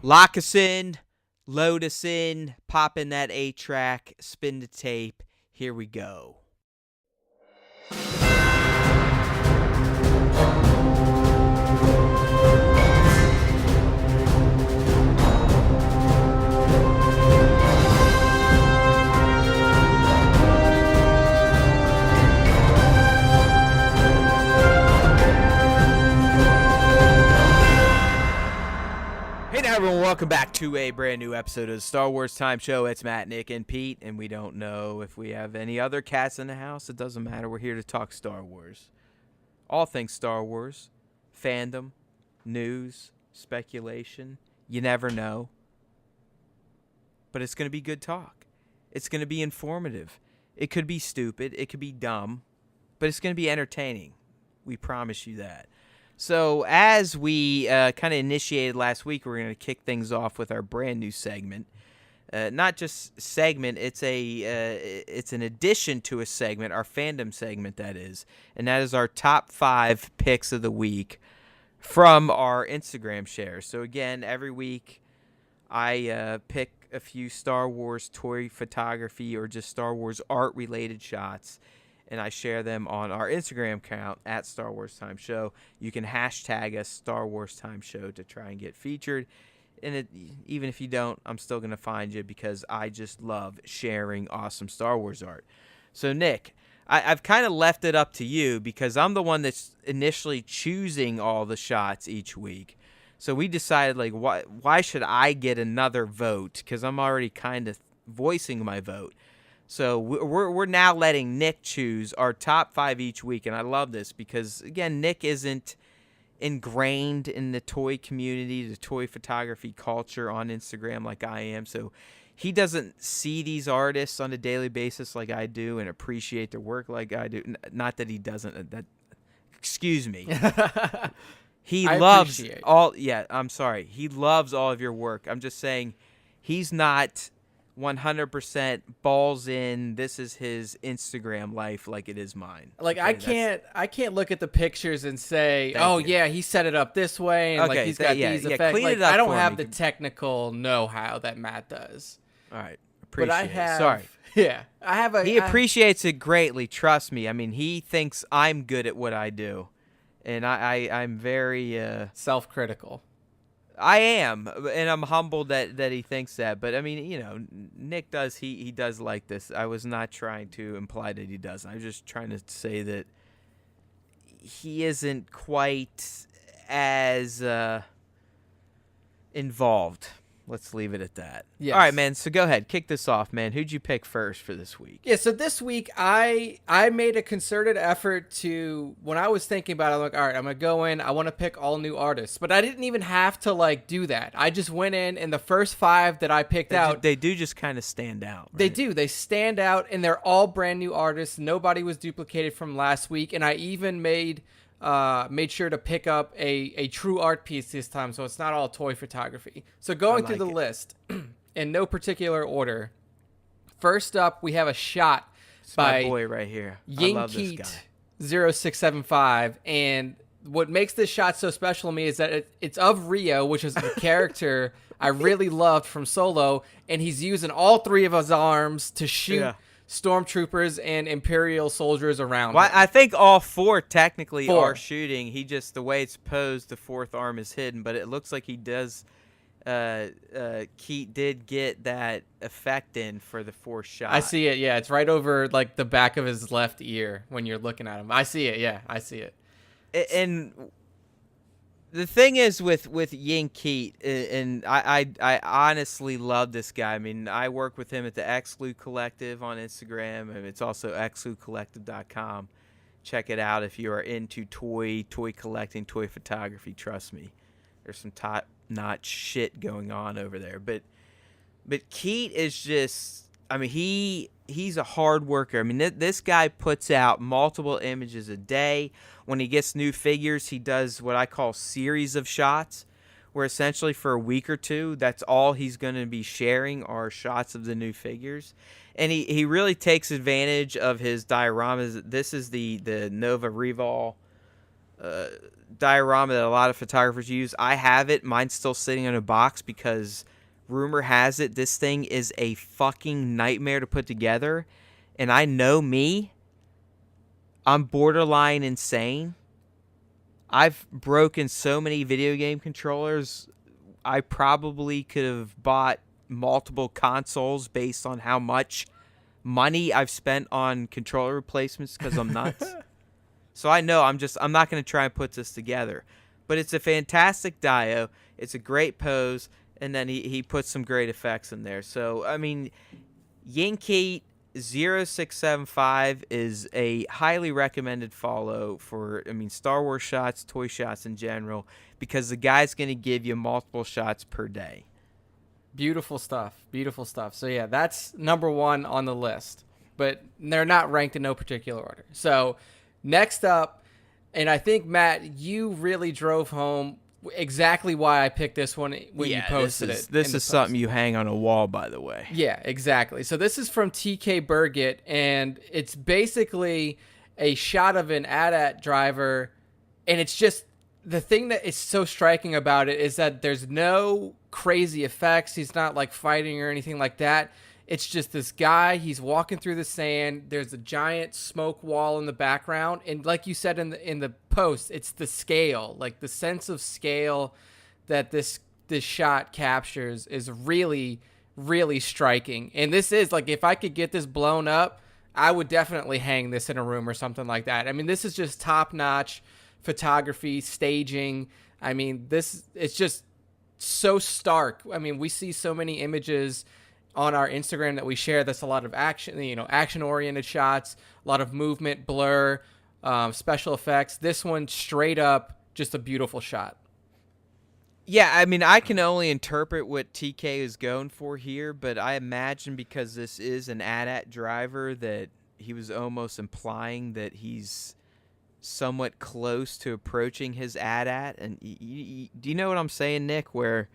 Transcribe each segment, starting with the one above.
Lock us in, load us in, pop in that 8-track, spin the tape. Here we go. Hey now everyone, welcome back to a brand new episode of the Star Wars Time Show. It's Matt, Nick, and Pete, and we don't know if we have any other cats in the house. It doesn't matter. We're here to talk Star Wars. All things Star Wars, fandom, news, speculation. You never know. But it's going to be good talk. It's going to be informative. It could be stupid. It could be dumb. But it's going to be entertaining. We promise you that. So as we kind of initiated last week, we're going to kick things off with our brand new segment. Not just segment, it's an addition to a segment, our fandom segment that is. And that is our top 5 picks of the week from our Instagram shares. So again, every week I pick a few Star Wars toy photography or just Star Wars art related shots, and I share them on our Instagram account at Star Wars Time Show. You can hashtag us Star Wars Time Show to try and get featured. And even if you don't, I'm still going to find you because I just love sharing awesome Star Wars art. So, Nick, I've kind of left it up to you because I'm the one that's initially choosing all the shots each week. So we decided, like, why should I get another vote? Because I'm already kind of voicing my vote. So we're now letting Nick choose our top 5 each week, and I love this because, again, Nick isn't ingrained in the toy community, the toy photography culture on Instagram like I am, so he doesn't see these artists on a daily basis like I do and appreciate their work like I do. Not that he doesn't. Excuse me. He loves all. Yeah, I'm sorry. He loves all of your work. I'm just saying he's not 100% balls in. This is his Instagram life like it is mine. Like, okay, I can't look at the pictures and say, yeah, he set it up this way and like he's got these effects. Clean like, it up I don't for have me. the technical know-how that Matt does. All right, appreciate it. Sorry. Yeah, I have a. He appreciates it greatly. Trust me. I mean, he thinks I'm good at what I do, and I'm very self-critical. I am, and I'm humbled that he thinks that. But I mean, you know, Nick does he does like this. I was not trying to imply that he doesn't. I was just trying to say that he isn't quite as involved. Let's leave it at that. Yes. All right, man. So go ahead, kick this off, man. Who'd you pick first for this week? Yeah, so this week I made a concerted effort to, when I was thinking about it, I'm like, all right, I'm going to go in. I want to pick all new artists. But I didn't even have to, like, do that. I just went in, and the first 5 that I picked out. They do just kind of stand out. Right? They do. They stand out, and they're all brand new artists. Nobody was duplicated from last week. And I even made sure to pick up a true art piece this time, so it's not all toy photography. So going through the list, in no particular order, first up we have a shot by my boy right here. Yinkeet 0675, and what makes this shot so special to me is that it's of Rio, which is a character I really loved from Solo, and he's using all 3 of his arms to shoot stormtroopers and Imperial soldiers around. Well, I think all 4 technically are shooting. He just, the way it's posed, the 4th arm is hidden, but it looks like he does. Keat did get that effect in for the 4th shot. I see it. Yeah, it's right over like the back of his left ear when you're looking at him. I see it. Yeah, I see it. And the thing is with Yinkeet, and I honestly love this guy. I mean, I work with him at the Xlu Collective on Instagram, and it's also xlucollective.com. Check it out if you are into toy collecting, toy photography. Trust me, there's some top-notch shit going on over there. But Keat is just, I mean, he's a hard worker. I mean, this guy puts out multiple images a day. When he gets new figures, he does what I call series of shots, where essentially for a week or 2, that's all he's going to be sharing are shots of the new figures. And he really takes advantage of his dioramas. This is the Nova Revol diorama that a lot of photographers use. I have it. Mine's still sitting in a box because rumor has it this thing is a fucking nightmare to put together. And I know me. I'm borderline insane. I've broken so many video game controllers. I probably could have bought multiple consoles based on how much money I've spent on controller replacements because I'm nuts. So I know I'm not going to try and put this together. But it's a fantastic dio. It's a great pose. And then he puts some great effects in there. So, I mean, Yinkheat 0675 is a highly recommended follow for, Star Wars shots, toy shots in general, because the guy's going to give you multiple shots per day. Beautiful stuff. Beautiful stuff. So, yeah, that's number one on the list. But they're not ranked in no particular order. So, next up, and I think, Matt, you really drove home exactly why I picked this one when you posted it. This is something you hang on a wall, by the way. Yeah, exactly. So this is from TK Birgit, and it's basically a shot of an AT-AT driver, and it's just the thing that is so striking about it is that there's no crazy effects. He's not like fighting or anything like that. It's just this guy. He's walking through the sand. There's a giant smoke wall in the background, and like you said in the post, it's the scale, like the sense of scale that this shot captures is really, really striking. And this is like, if I could get this blown up, I would definitely hang this in a room or something like that. I mean, this is just top-notch photography, staging. I mean, it's just so stark. I mean, we see so many images on our Instagram that we share. That's a lot of action, action-oriented shots, a lot of movement, blur, special effects. This one, straight up, just a beautiful shot. Yeah, I mean, I can only interpret what TK is going for here, but I imagine because this is an AT-AT driver that he was almost implying that he's somewhat close to approaching his AT-AT. And do you know what I'm saying, Nick? Where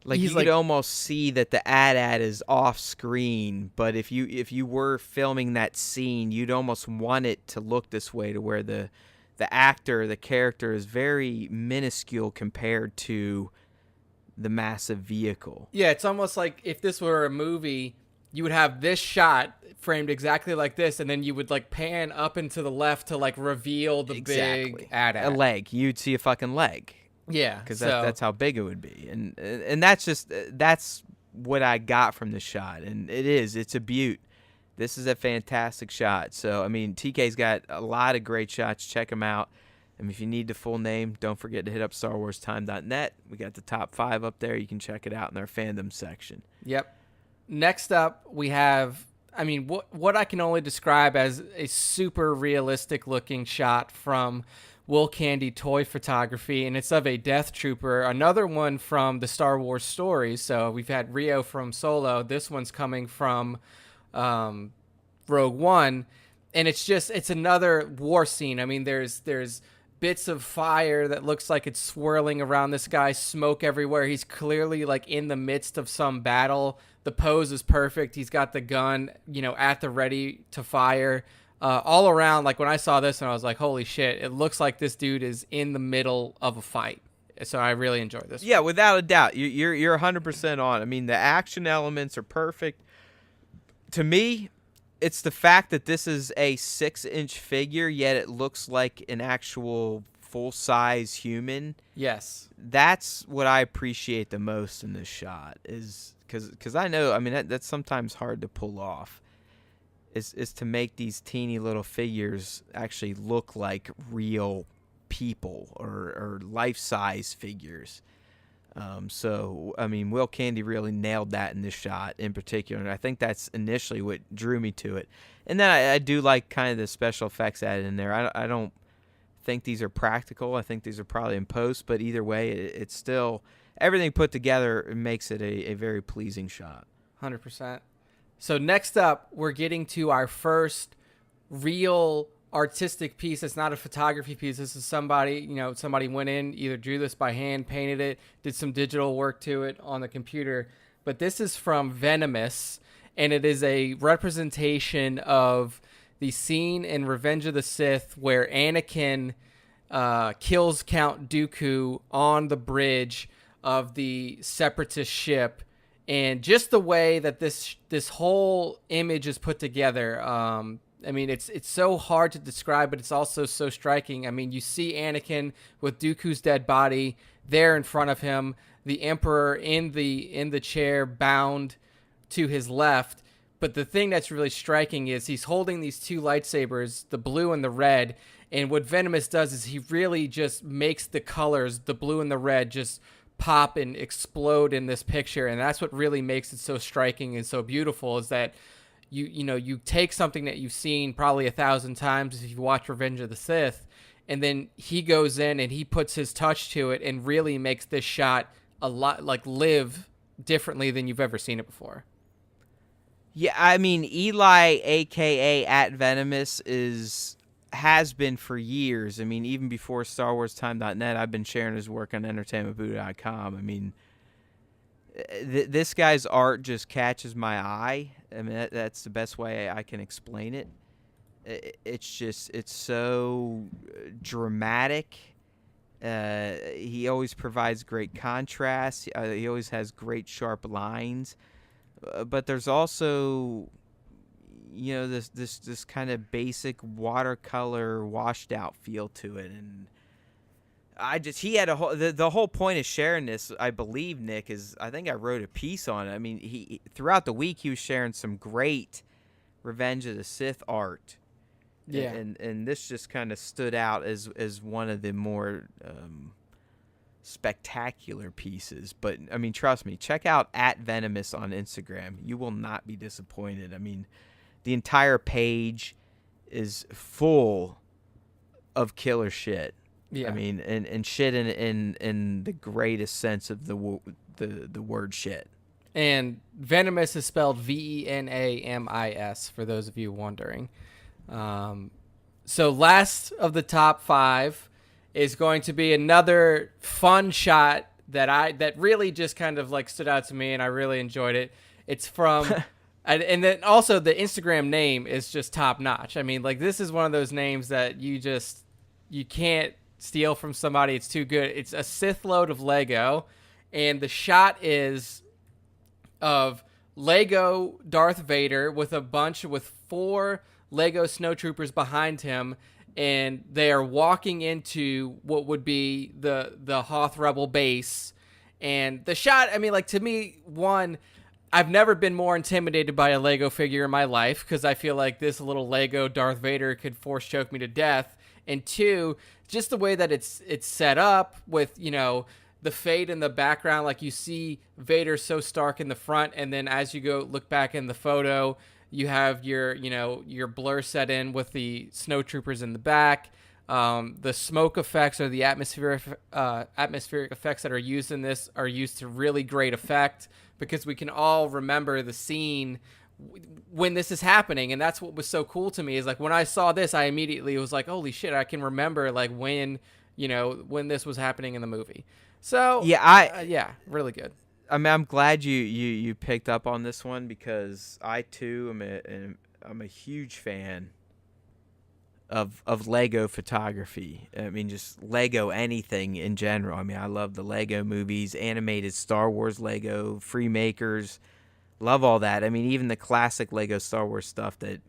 like you could almost see that the AT-AT is off screen, but if you were filming that scene, you'd almost want it to look this way, to where the actor, the character, is very minuscule compared to the massive vehicle. Yeah, it's almost like if this were a movie, you would have this shot framed exactly like this, and then you would like pan up and to the left to like reveal the big AT-AT. A leg. You'd see a fucking leg. Yeah, because that's how big it would be, and that's what I got from the shot, and it's a beaut. This is a fantastic shot. So I mean, TK's got a lot of great shots. Check him out. I mean, if you need the full name, don't forget to hit up StarWarsTime.net. We got the top 5 up there. You can check it out in our fandom section. Yep. Next up, we have, I mean, what I can only describe as a super realistic looking shot from Will Candy Toy Photography, and it's of a Death Trooper. Another one from the Star Wars stories. So we've had Rio from Solo. This one's coming from Rogue One, and it's another war scene. I mean, there's bits of fire that looks like it's swirling around this guy, smoke everywhere. He's clearly like in the midst of some battle. The pose is perfect. He's got the gun, at the ready to fire. All around, like when I saw this and I was like, holy shit, it looks like this dude is in the middle of a fight. So I really enjoyed this. Yeah, without a doubt. You're 100% on. I mean, the action elements are perfect. To me, it's the fact that this is a 6-inch figure, yet it looks like an actual full-size human. Yes. That's what I appreciate the most in this shot, is because I know, I mean, that's sometimes hard to pull off. Is to make these teeny little figures actually look like real people or life-size figures. So, I mean, Will Candy really nailed that in this shot in particular, and I think that's initially what drew me to it. And then I do like kind of the special effects added in there. I don't think these are practical. I think these are probably in post, but either way, it's still, everything put together makes it a very pleasing shot. 100%. So next up, we're getting to our first real artistic piece. It's not a photography piece. This is somebody went in, either drew this by hand, painted it, did some digital work to it on the computer. But this is from Venomous, and it is a representation of the scene in Revenge of the Sith where Anakin kills Count Dooku on the bridge of the Separatist ship. And just the way that this whole image is put together, I mean, it's so hard to describe, but it's also so striking. I mean, you see Anakin with Dooku's dead body there in front of him, the Emperor in the chair bound to his left. But the thing that's really striking is he's holding these two lightsabers, the blue and the red. And what Venomous does is he really just makes the colors, the blue and the red, just pop and explode in this picture. And that's what really makes it so striking and so beautiful, is that you take something that you've seen probably 1,000 times if you watch Revenge of the Sith, and then he goes in and he puts his touch to it and really makes this shot a lot like live differently than you've ever seen it before. Yeah, I mean, Eli, aka @Venomous, has been for years. I mean, even before StarWarsTime.net, I've been sharing his work on EntertainmentBuddha.com. I mean, this guy's art just catches my eye. I mean, that's the best way I can explain it. It's so dramatic. He always provides great contrast. He always has great sharp lines. But there's also, this kind of basic watercolor washed out feel to it. And he had the whole point of sharing this, I believe, Nick, is I think I wrote a piece on it. I mean, he throughout the week he was sharing some great Revenge of the Sith art. Yeah. And this just kind of stood out as one of the more spectacular pieces. But I mean, trust me, check out @Venomous on Instagram. You will not be disappointed. I mean, the entire page is full of killer shit. Yeah. I mean, and shit in the greatest sense of the word shit. And Venomous is spelled Venamis, for those of you wondering. So last of the top 5 is going to be another fun shot that really just kind of like stood out to me, and I really enjoyed it. It's from and then also the Instagram name is just top notch. I mean, like, this is one of those names that you can't steal from somebody. It's too good. It's a Sith load of Lego, and the shot is of Lego Darth Vader with 4 Lego snowtroopers behind him, and they are walking into what would be the Hoth Rebel base. And the shot, I mean, like, to me, one, I've never been more intimidated by a Lego figure in my life, because I feel like this little Lego Darth Vader could force choke me to death. And 2, just the way that it's set up with, the fade in the background. Like, you see Vader so stark in the front, and then as you go look back in the photo, you have your blur set in with the snowtroopers in the back. The smoke effects or the atmospheric effects that are used in this are used to really great effect, because we can all remember the scene when this is happening. And that's what was so cool to me, is like, when I saw this, I immediately was like, holy shit, I can remember like when this was happening in the movie. So yeah, really good. I mean, I'm glad you picked up on this one, because I too I'm a huge fan of Lego photography. I mean, just Lego anything in general. I mean, I love the Lego movies, animated Star Wars Lego, Freemakers. Love all that. I mean, even the classic Lego Star Wars stuff that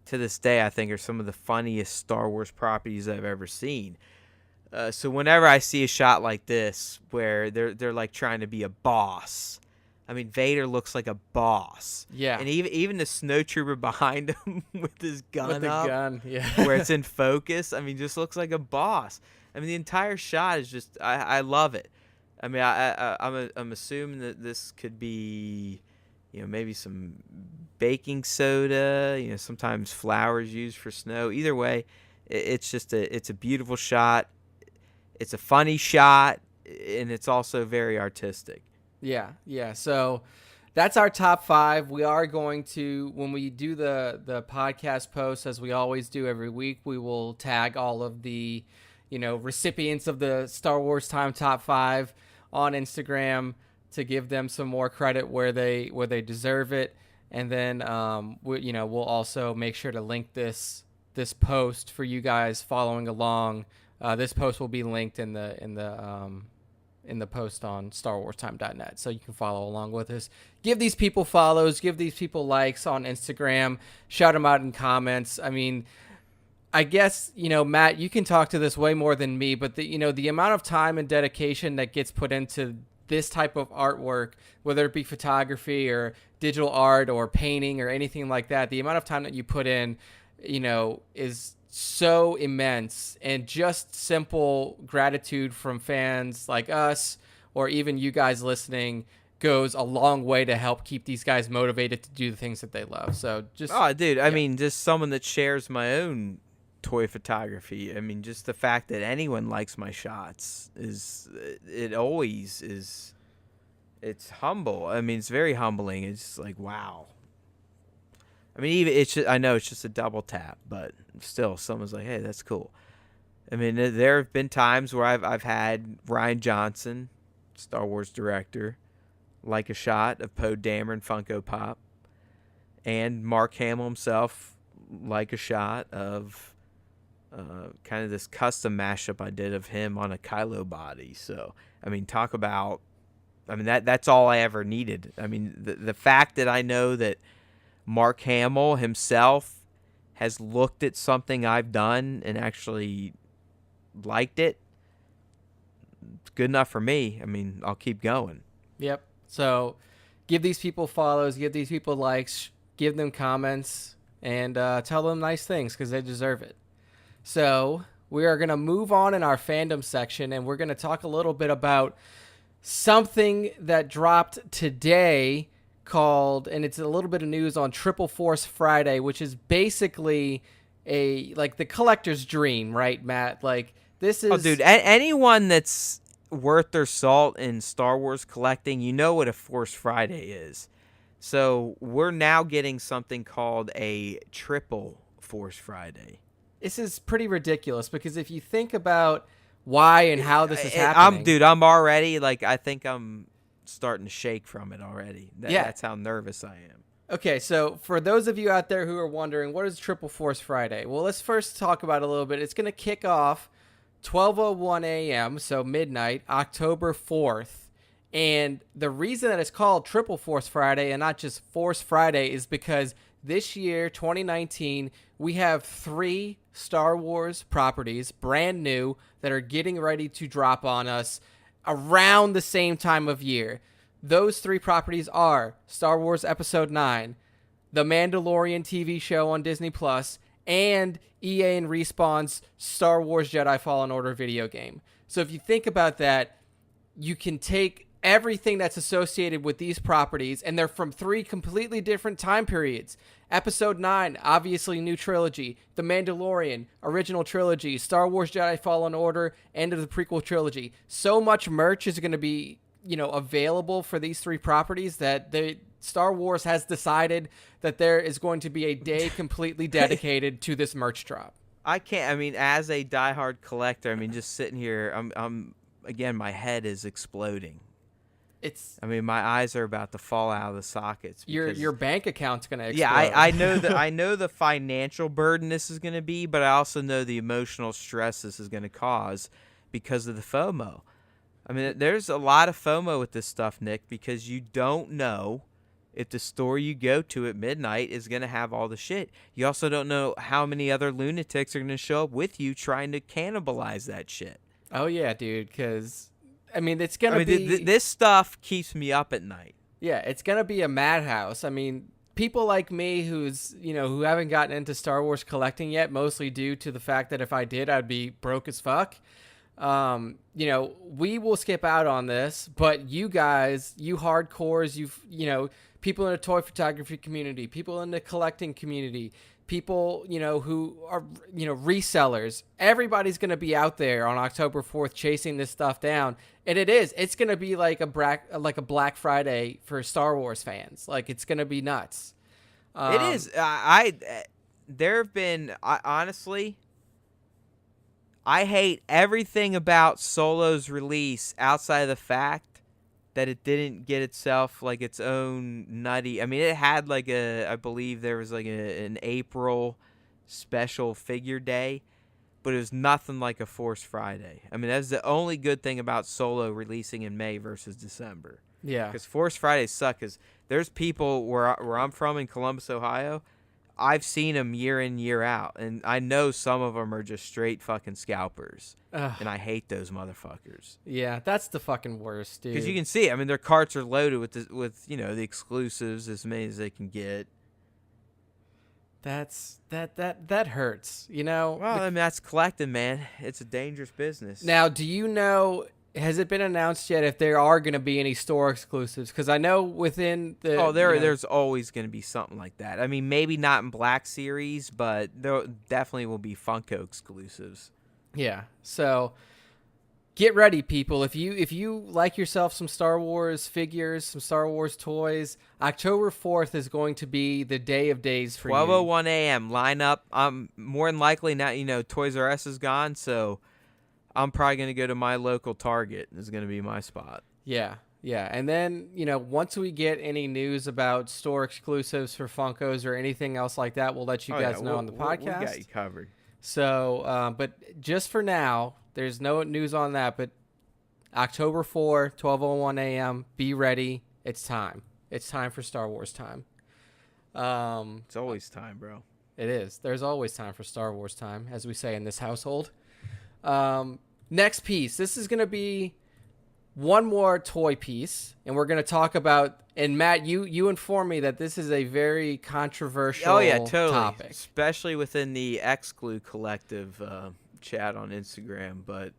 to this day I think are some of the funniest Star Wars properties I've ever seen. So whenever I see a shot like this where they're like trying to be a boss, I mean, Vader looks like a boss. Yeah. And even the snowtrooper behind him with his gun With the up, gun, yeah. where it's in focus, I mean, just looks like a boss. I mean, the entire shot is just, I love it. I mean, I'm assuming that this could be, maybe some baking soda, sometimes flour is used for snow. Either way, it's just it's a beautiful shot. It's a funny shot, and it's also very artistic. Yeah. So that's our top 5. We are going to, when we do the podcast post, as we always do every week, we will tag all of the, recipients of the Star Wars Time Top 5 on Instagram to give them some more credit where they deserve it. And then, we'll also make sure to link this post for you guys following along This post will be linked in the post on StarWarsTime.net, so you can follow along with us. Give these people follows, give these people likes on Instagram, shout them out in comments. I mean, I guess, Matt, you can talk to this way more than me, but the amount of time and dedication that gets put into this type of artwork, whether it be photography or digital art or painting or anything like that, the amount of time that you put in, is so immense, and just simple gratitude from fans like us or even you guys listening goes a long way to help keep these guys motivated to do the things that they love. So just I mean, just someone that shares my own toy photography. I mean, just the fact that anyone likes my shots it's humble. I mean, it's very humbling. It's like, wow. I mean, even I know it's just a double tap, but still, someone's like, "Hey, that's cool." I mean, there have been times where I've had Rian Johnson, Star Wars director, like a shot of Poe Dameron Funko Pop, and Mark Hamill himself like a shot of kind of this custom mashup I did of him on a Kylo body. So, I mean, talk about. I mean, that's all I ever needed. I mean, the fact that I know that Mark Hamill himself has looked at something I've done and actually liked it, it's good enough for me. I mean, I'll keep going. Yep. So give these people follows, give these people likes, give them comments, and tell them nice things because they deserve it. So we are going to move on in our fandom section, and we're going to talk a little bit about something that dropped today called, and it's a little bit of news on Triple Force Friday, which is basically the collector's dream, right, Matt? Like, this is... Oh, dude, anyone that's worth their salt in Star Wars collecting, you know what a Force Friday is. So we're now getting something called a Triple Force Friday. This is pretty ridiculous because if you think about why and how this is happening... I'm already, I think I'm starting to shake from it already. That's how nervous I am. Okay, so for those of you out there who are wondering, what is Triple Force Friday? Well, let's first talk about it a little bit. It's going to kick off 12:01 a.m., so midnight, October 4th. And the reason that it's called Triple Force Friday and not just Force Friday is because this year, 2019, we have 3 Star Wars properties, brand new, that are getting ready to drop on us around the same time of year. Those 3 properties are Star Wars Episode 9, The Mandalorian TV show on Disney+, and EA and Respawn's Star Wars Jedi Fallen Order video game. So if you think about that, you can take everything that's associated with these properties, and they're from 3 completely different time periods. Episode 9, obviously new trilogy. The Mandalorian, original trilogy. Star Wars Jedi Fallen Order, end of the prequel trilogy. So much merch is going to be, available for these 3 properties that Star Wars has decided that there is going to be a day completely dedicated to this merch drop. I can't. I mean, as a diehard collector, I mean, just sitting here, I'm again, my head is exploding. I mean, my eyes are about to fall out of the sockets. Your bank account's gonna explode. Yeah, I know that. I know the financial burden this is gonna be, but I also know the emotional stress this is gonna cause because of the FOMO. I mean, there's a lot of FOMO with this stuff, Nick, because you don't know if the store you go to at midnight is gonna have all the shit. You also don't know how many other lunatics are gonna show up with you trying to cannibalize that shit. Oh yeah, dude, because I mean, it's gonna be this stuff keeps me up at night. Yeah, it's gonna be a madhouse. I mean, people like me who haven't gotten into Star Wars collecting yet, mostly due to the fact that if I did, I'd be broke as fuck. We will skip out on this, but you guys, you hardcores, people in the toy photography community, people in the collecting community, people, who are, resellers, everybody's going to be out there on October 4th chasing this stuff down. And it's going to be like a Black Friday for Star Wars fans. Like, it's going to be nuts. It is. There have been, honestly, I hate everything about Solo's release outside of the fact that it didn't get itself like its own nutty. I mean, it had I believe there was an April special figure day, but it was nothing like a Force Friday. I mean, that's the only good thing about Solo releasing in May versus December. Yeah. Because Force Fridays suck. Because there's people where I'm from in Columbus, Ohio, I've seen them year in, year out. And I know some of them are just straight fucking scalpers. Ugh. And I hate those motherfuckers. Yeah, that's the fucking worst, dude. Because you can see, I mean, their carts are loaded with the exclusives, as many as they can get. That hurts, you know? Well, I mean, that's collecting, man. It's a dangerous business. Now, do you know, has it been announced yet if there are going to be any store exclusives? Because I know within the... there's always going to be something like that. I mean, maybe not in Black Series, but there definitely will be Funko exclusives. Yeah, so get ready, people. If you like yourself some Star Wars figures, some Star Wars toys, October 4th is going to be the day of days for you. 12:01 a.m. Line up. I'm more than likely now. Toys R Us is gone, so I'm probably going to go to my local Target. Is going to be my spot. Yeah. And then, once we get any news about store exclusives for Funkos or anything else like that, we'll let you guys know on the podcast. We got you covered. So, but just for now, there's no news on that. But October 4, 12:01 a.m., be ready. It's time. It's time for Star Wars time. It's always time, bro. It is. There's always time for Star Wars time, as we say in this household. Next piece. This is going to be one more toy piece, and we're going to talk about. And Matt, you informed me that this is a very controversial totally. topic, especially within the X-Glue collective chat on Instagram. But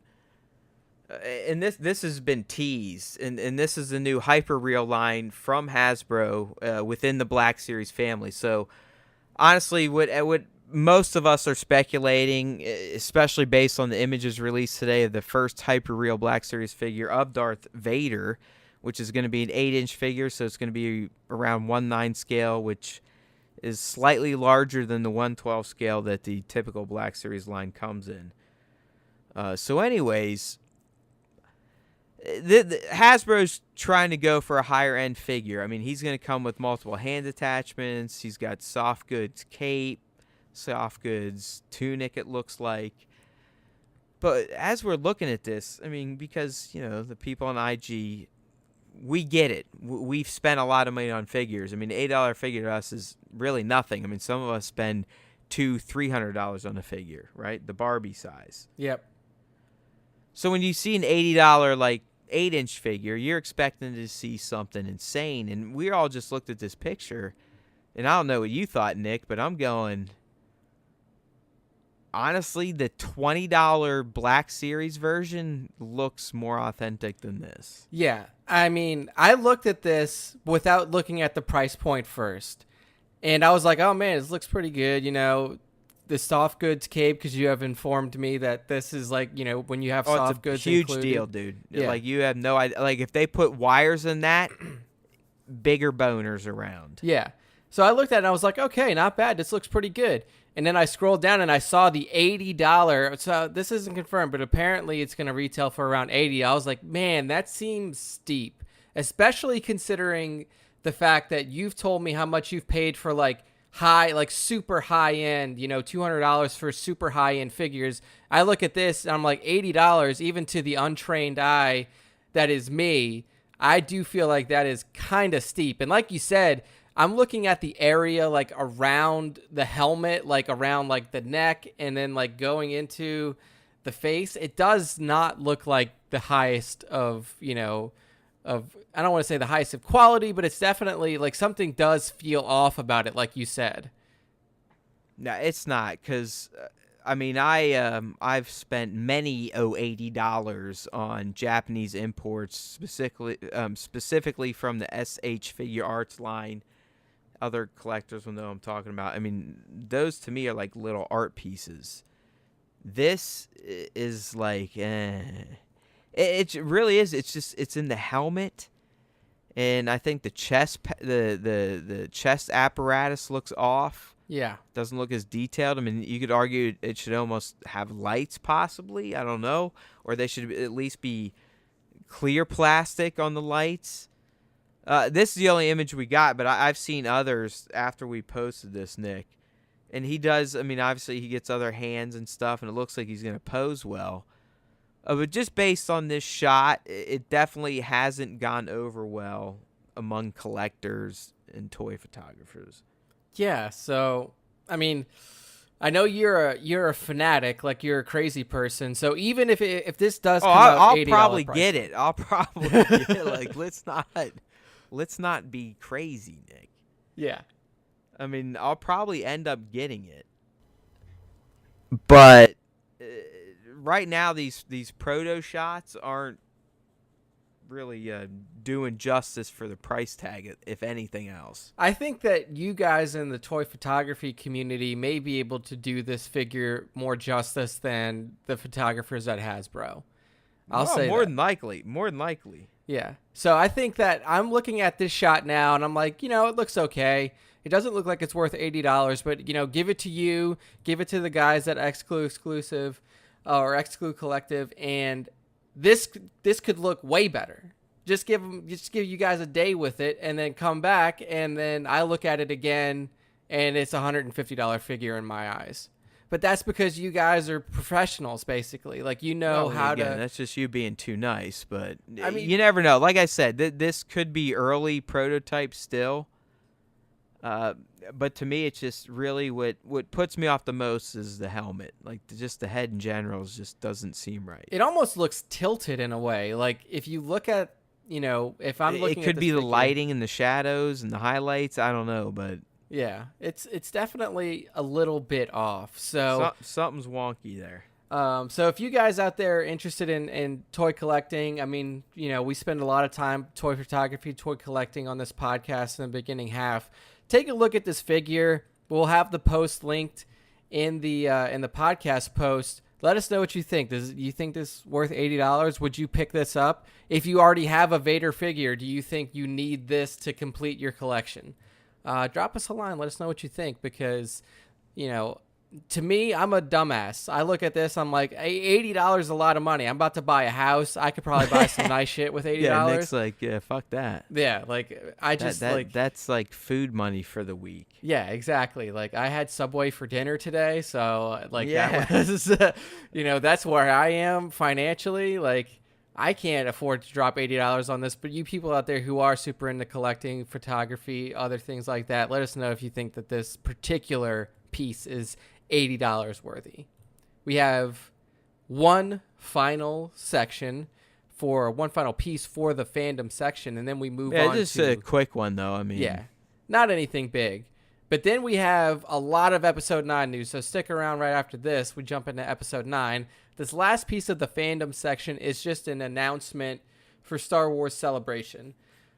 and this has been teased, and this is the new Hyperreal line from Hasbro within the Black Series family. So honestly, what most of us are speculating, especially based on the images released today of the first Hyperreal Black Series figure of Darth Vader, which is going to be an 8-inch figure, so it's going to be around 1/9 scale, which is slightly larger than the 1/12 scale that the typical Black Series line comes in. So anyways, Hasbro's trying to go for a higher-end figure. I mean, he's going to come with multiple hand attachments. He's got soft goods cape, soft goods tunic, it looks like. But as we're looking at this, I mean, because, the people on IG... we get it. We've spent a lot of money on figures. I mean, $8 figure to us is really nothing. I mean, some of us spend $200-$300 on a figure, right? The Barbie size. Yep. So when you see an $80 like 8-inch figure, you're expecting to see something insane. And we all just looked at this picture, and I don't know what you thought, Nick, but I'm going. Honestly, the $20 Black Series version looks more authentic than this. Yeah. I mean, I looked at this without looking at the price point first. And I was like, oh, man, this looks pretty good. The soft goods cape, because you have informed me that this is like, when you have soft goods included. It's a huge deal, dude. Yeah. Like, you have no idea. Like, if they put wires in that, bigger boners around. Yeah. So I looked at it and I was like, okay, not bad. This looks pretty good. And then I scrolled down and I saw the $80. So this isn't confirmed, but apparently it's going to retail for around $80. I was like, man, that seems steep, especially considering the fact that you've told me how much you've paid for super high end, $200 for super high end figures. I look at this and I'm like, $80, even to the untrained eye that is me. I do feel like that is kind of steep. And like you said, I'm looking at the area like around the helmet, like around like the neck, and then like going into the face. It does not look like the highest of, I don't want to say the highest of quality, but it's definitely like something does feel off about it, like you said. No, it's not, because I've spent many $80 on Japanese imports, specifically from the SH Figure Arts line. Other collectors will know what I'm talking about. I mean, those to me are like little art pieces. This is like, it really is. It's in the helmet, and I think the chest, the chest apparatus looks off. Yeah, doesn't look as detailed. I mean, you could argue it should almost have lights, possibly. I don't know, or they should at least be clear plastic on the lights. This is the only image we got, but I've seen others after we posted this, Nick, And he does, I mean, obviously he gets other hands and stuff, and it looks like he's going to pose well. But just based on this shot, it definitely hasn't gone over well among collectors and toy photographers. Yeah, so, I mean, I know you're a fanatic, like you're a crazy person. So even if this does come out I'll $80 probably price, get it. I'll probably get it. Like, let's not be crazy, Nick. yeah. I mean, I'll probably end up getting it. But right now, these proto shots aren't really doing justice for the price tag, if anything else. I think that you guys in the toy photography community may be able to do this figure more justice than the photographers at Hasbro. I'll say more that. than likely. More than likely. Yeah. So I think that I'm looking at this shot now, and I'm like, it looks okay. It doesn't look like it's worth $80, but, give it to you. Give it to the guys at Exclusive or Exclude Collective, and this could look way better. Just give you guys a day with it, and then come back, and then I look at it again, and it's a $150 figure in my eyes. But that's because you guys are professionals, basically. Like, how to. That's just you being too nice, but I mean, you never know. Like I said, this could be early prototype still. But to me, it's just really what puts me off the most is the helmet. Like, just the head in general just doesn't seem right. It almost looks tilted in a way. Like, if you look at, if I'm looking at it could this be the figure, lighting and the shadows and the highlights. I don't know, but yeah, it's definitely a little bit off. So something's wonky there. So if you guys out there are interested in toy collecting, I mean, we spend a lot of time toy photography, toy collecting on this podcast in the beginning half. Take a look at this figure. We'll have the post linked in the podcast post. Let us know what you think. Do you think this is worth $80? Would you pick this up? If you already have a Vader figure, do you think you need this to complete your collection? Drop us a line. Let us know what you think, because, to me, I'm a dumbass. I look at this, I'm like, $80 is a lot of money. I'm about to buy a house. I could probably buy some nice shit with $80. Yeah, Nick's like, yeah, fuck that. Yeah, like, that's like food money for the week. Yeah, exactly. Like, I had Subway for dinner today, so, like, Yeah. that was, that's where I am financially. Like, I can't afford to drop $80 on this, but you people out there who are super into collecting, photography, other things like that, let us know if you think that this particular piece is $80 worthy. We have one final piece for the fandom section, and then we move on just to a quick one though. I mean, yeah, not anything big. But then we have a lot of episode 9 news, so stick around. Right after this, we jump into episode 9. This last piece of the fandom section is just an announcement for Star Wars Celebration.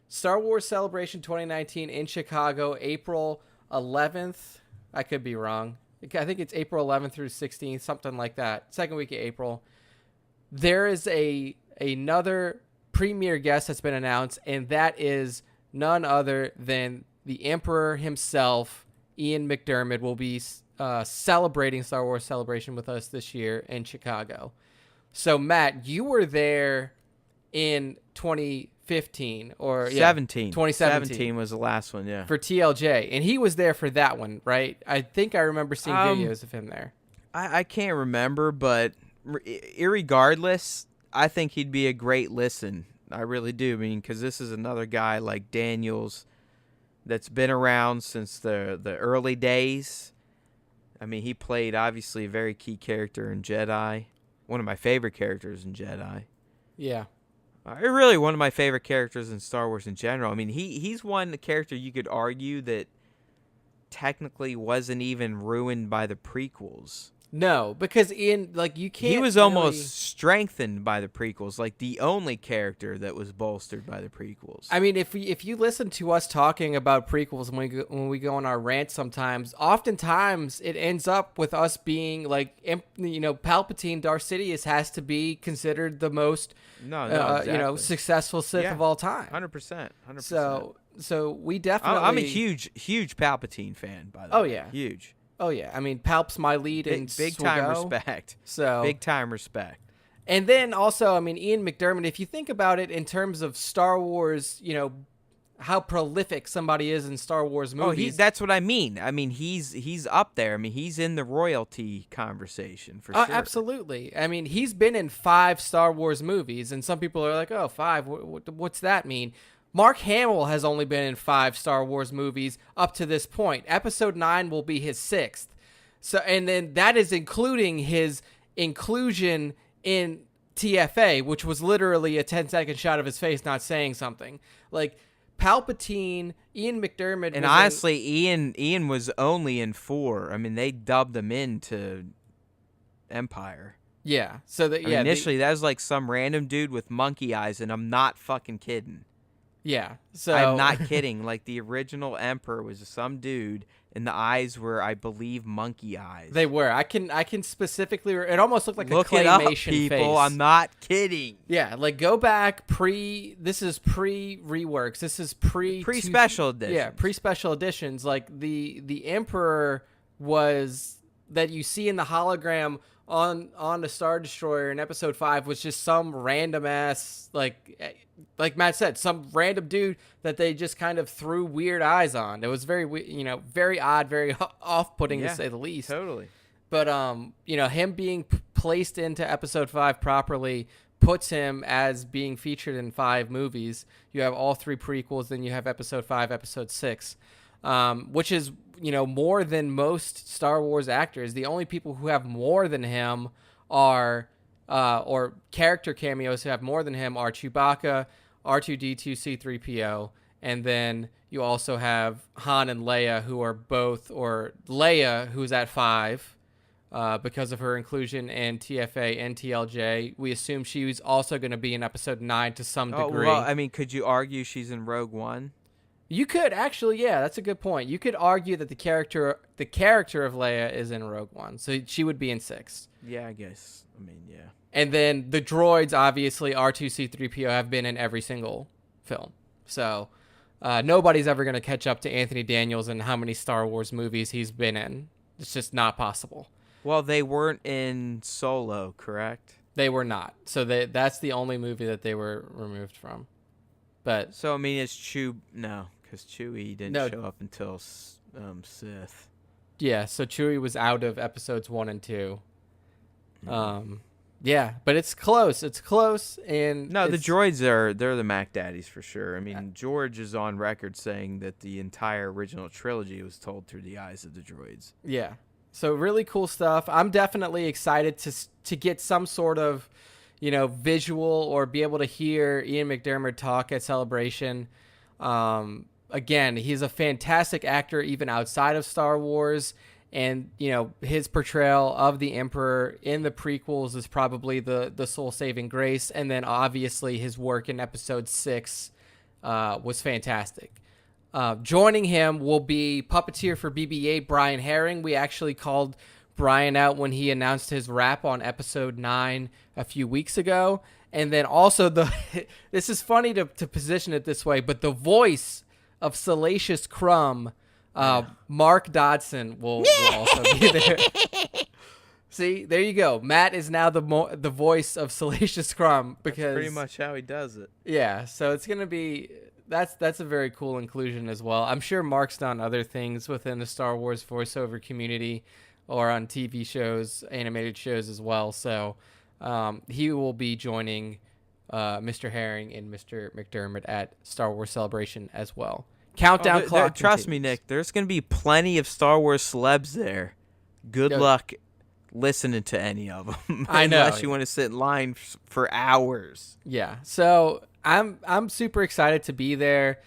Star Wars Celebration 2019 in Chicago, April 11th. I could be wrong. I think it's April 11th through 16th, something like that. Second week of April. There is another premier guest that's been announced, and that is none other than the Emperor himself. Ian McDiarmid will be celebrating Star Wars Celebration with us this year in Chicago. So, Matt, you were there in 2015 or 2017. 17 was the last one, yeah. For TLJ, and he was there for that one, right? I think I remember seeing videos of him there. I can't remember, but irregardless, I think he'd be a great listen. I really do. I mean, because this is another guy like Daniels that's been around since the early days. I mean, he played, obviously, a very key character in Jedi. One of my favorite characters in Jedi. Yeah. Really one of my favorite characters in Star Wars in general. I mean, he's one character you could argue that technically wasn't even ruined by the prequels. No, because Ian, like, you can't. He was really... almost strengthened by the prequels, like the only character that was bolstered by the prequels. I mean, if you listen to us talking about prequels when we go on our rants, sometimes, oftentimes it ends up with us being like, Palpatine, Darth Sidious has to be considered the most, exactly. successful Sith of all time. 100%. So we definitely. I'm a huge Palpatine fan, by the way. Oh yeah, huge. Oh yeah, I mean, Palp's my lead in big time respect. So big time respect. And then also, I mean, Ian McDiarmid, if you think about it in terms of Star Wars, how prolific somebody is in Star Wars movies. That's what I mean. I mean, he's up there. I mean, he's in the royalty conversation for sure. Absolutely. I mean, he's been in 5 Star Wars movies, and some people are like, "Oh, 5? What's that mean?" Mark Hamill has only been in 5 Star Wars movies up to this point. Episode 9 will be his 6th. So, and then that is including his inclusion in TFA, which was literally a 10-second shot of his face not saying something. Like, Palpatine, Ian McDiarmid, and honestly, Ian was only in 4. I mean, they dubbed him into Empire. Yeah. So that initially that was like some random dude with monkey eyes, and I'm not fucking kidding. Yeah. So I'm not kidding. Like, the original Emperor was some dude, and the eyes were, I believe, monkey eyes. They were. I can specifically. It almost looked like Look a claymation it up, people. face. I'm not kidding. Yeah, like go back This is pre-reworks. This is pre-special editions. Yeah, pre-special editions. Like the Emperor was that you see in the hologram on the Star Destroyer in Episode 5 was just some random ass like Matt said, some random dude that they just kind of threw weird eyes on. It was very very odd, very off-putting to say the least. Totally. But him being placed into Episode 5 properly puts him as being featured in 5 movies. You have all 3 prequels, then you have Episode 5, Episode 6, which is more than most Star Wars actors. The only people who have more than him are or character cameos who have more than him are Chewbacca, R2-D2, C-3PO, and then you also have Han and Leia, who are both, or Leia, who's at 5 because of her inclusion in TFA and TLJ. We assume she was also going to be in Episode 9 to some degree. Well, I mean, could you argue she's in Rogue One? You could actually, yeah, that's a good point. You could argue that the character of Leia is in Rogue One, so she would be in 6. Yeah, I guess. I mean, yeah. And then the droids, obviously, R2-C3PO have been in every single film. So nobody's ever going to catch up to Anthony Daniels and how many Star Wars movies he's been in. It's just not possible. Well, they weren't in Solo, correct? They were not. So that's the only movie that they were removed from. But so, I mean, it's No, because Chewie didn't show up until Sith. Yeah, so Chewie was out of Episodes 1 and 2. Yeah, but it's close. It's close, and no, the droids they're the Mac Daddies for sure. I mean, George is on record saying that the entire original trilogy was told through the eyes of the droids. Yeah, so really cool stuff. I'm definitely excited to get some sort of visual or be able to hear Ian McDiarmid talk at Celebration. Again, he's a fantastic actor even outside of Star Wars. And, his portrayal of the Emperor in the prequels is probably the soul-saving grace. And then, obviously, his work in Episode 6 was fantastic. Joining him will be puppeteer for BB-8, Brian Herring. We actually called Brian out when he announced his rap on Episode 9 a few weeks ago. And then also, this is funny to position it this way, but the voice of Salacious Crumb, Mark Dodson will also be there. See, there you go. Matt is now the voice of Salacious Crumb because that's pretty much how he does it. Yeah, so it's gonna be that's a very cool inclusion as well. I'm sure Mark's done other things within the Star Wars voiceover community or on TV shows, animated shows as well. So he will be joining Mr. Herring and Mr. McDiarmid at Star Wars Celebration as well. Countdown clock. Trust me, Nick. There's going to be plenty of Star Wars celebs there. Good luck listening to any of them. I know. Unless you want to sit in line for hours. Yeah. So I'm super excited to be there.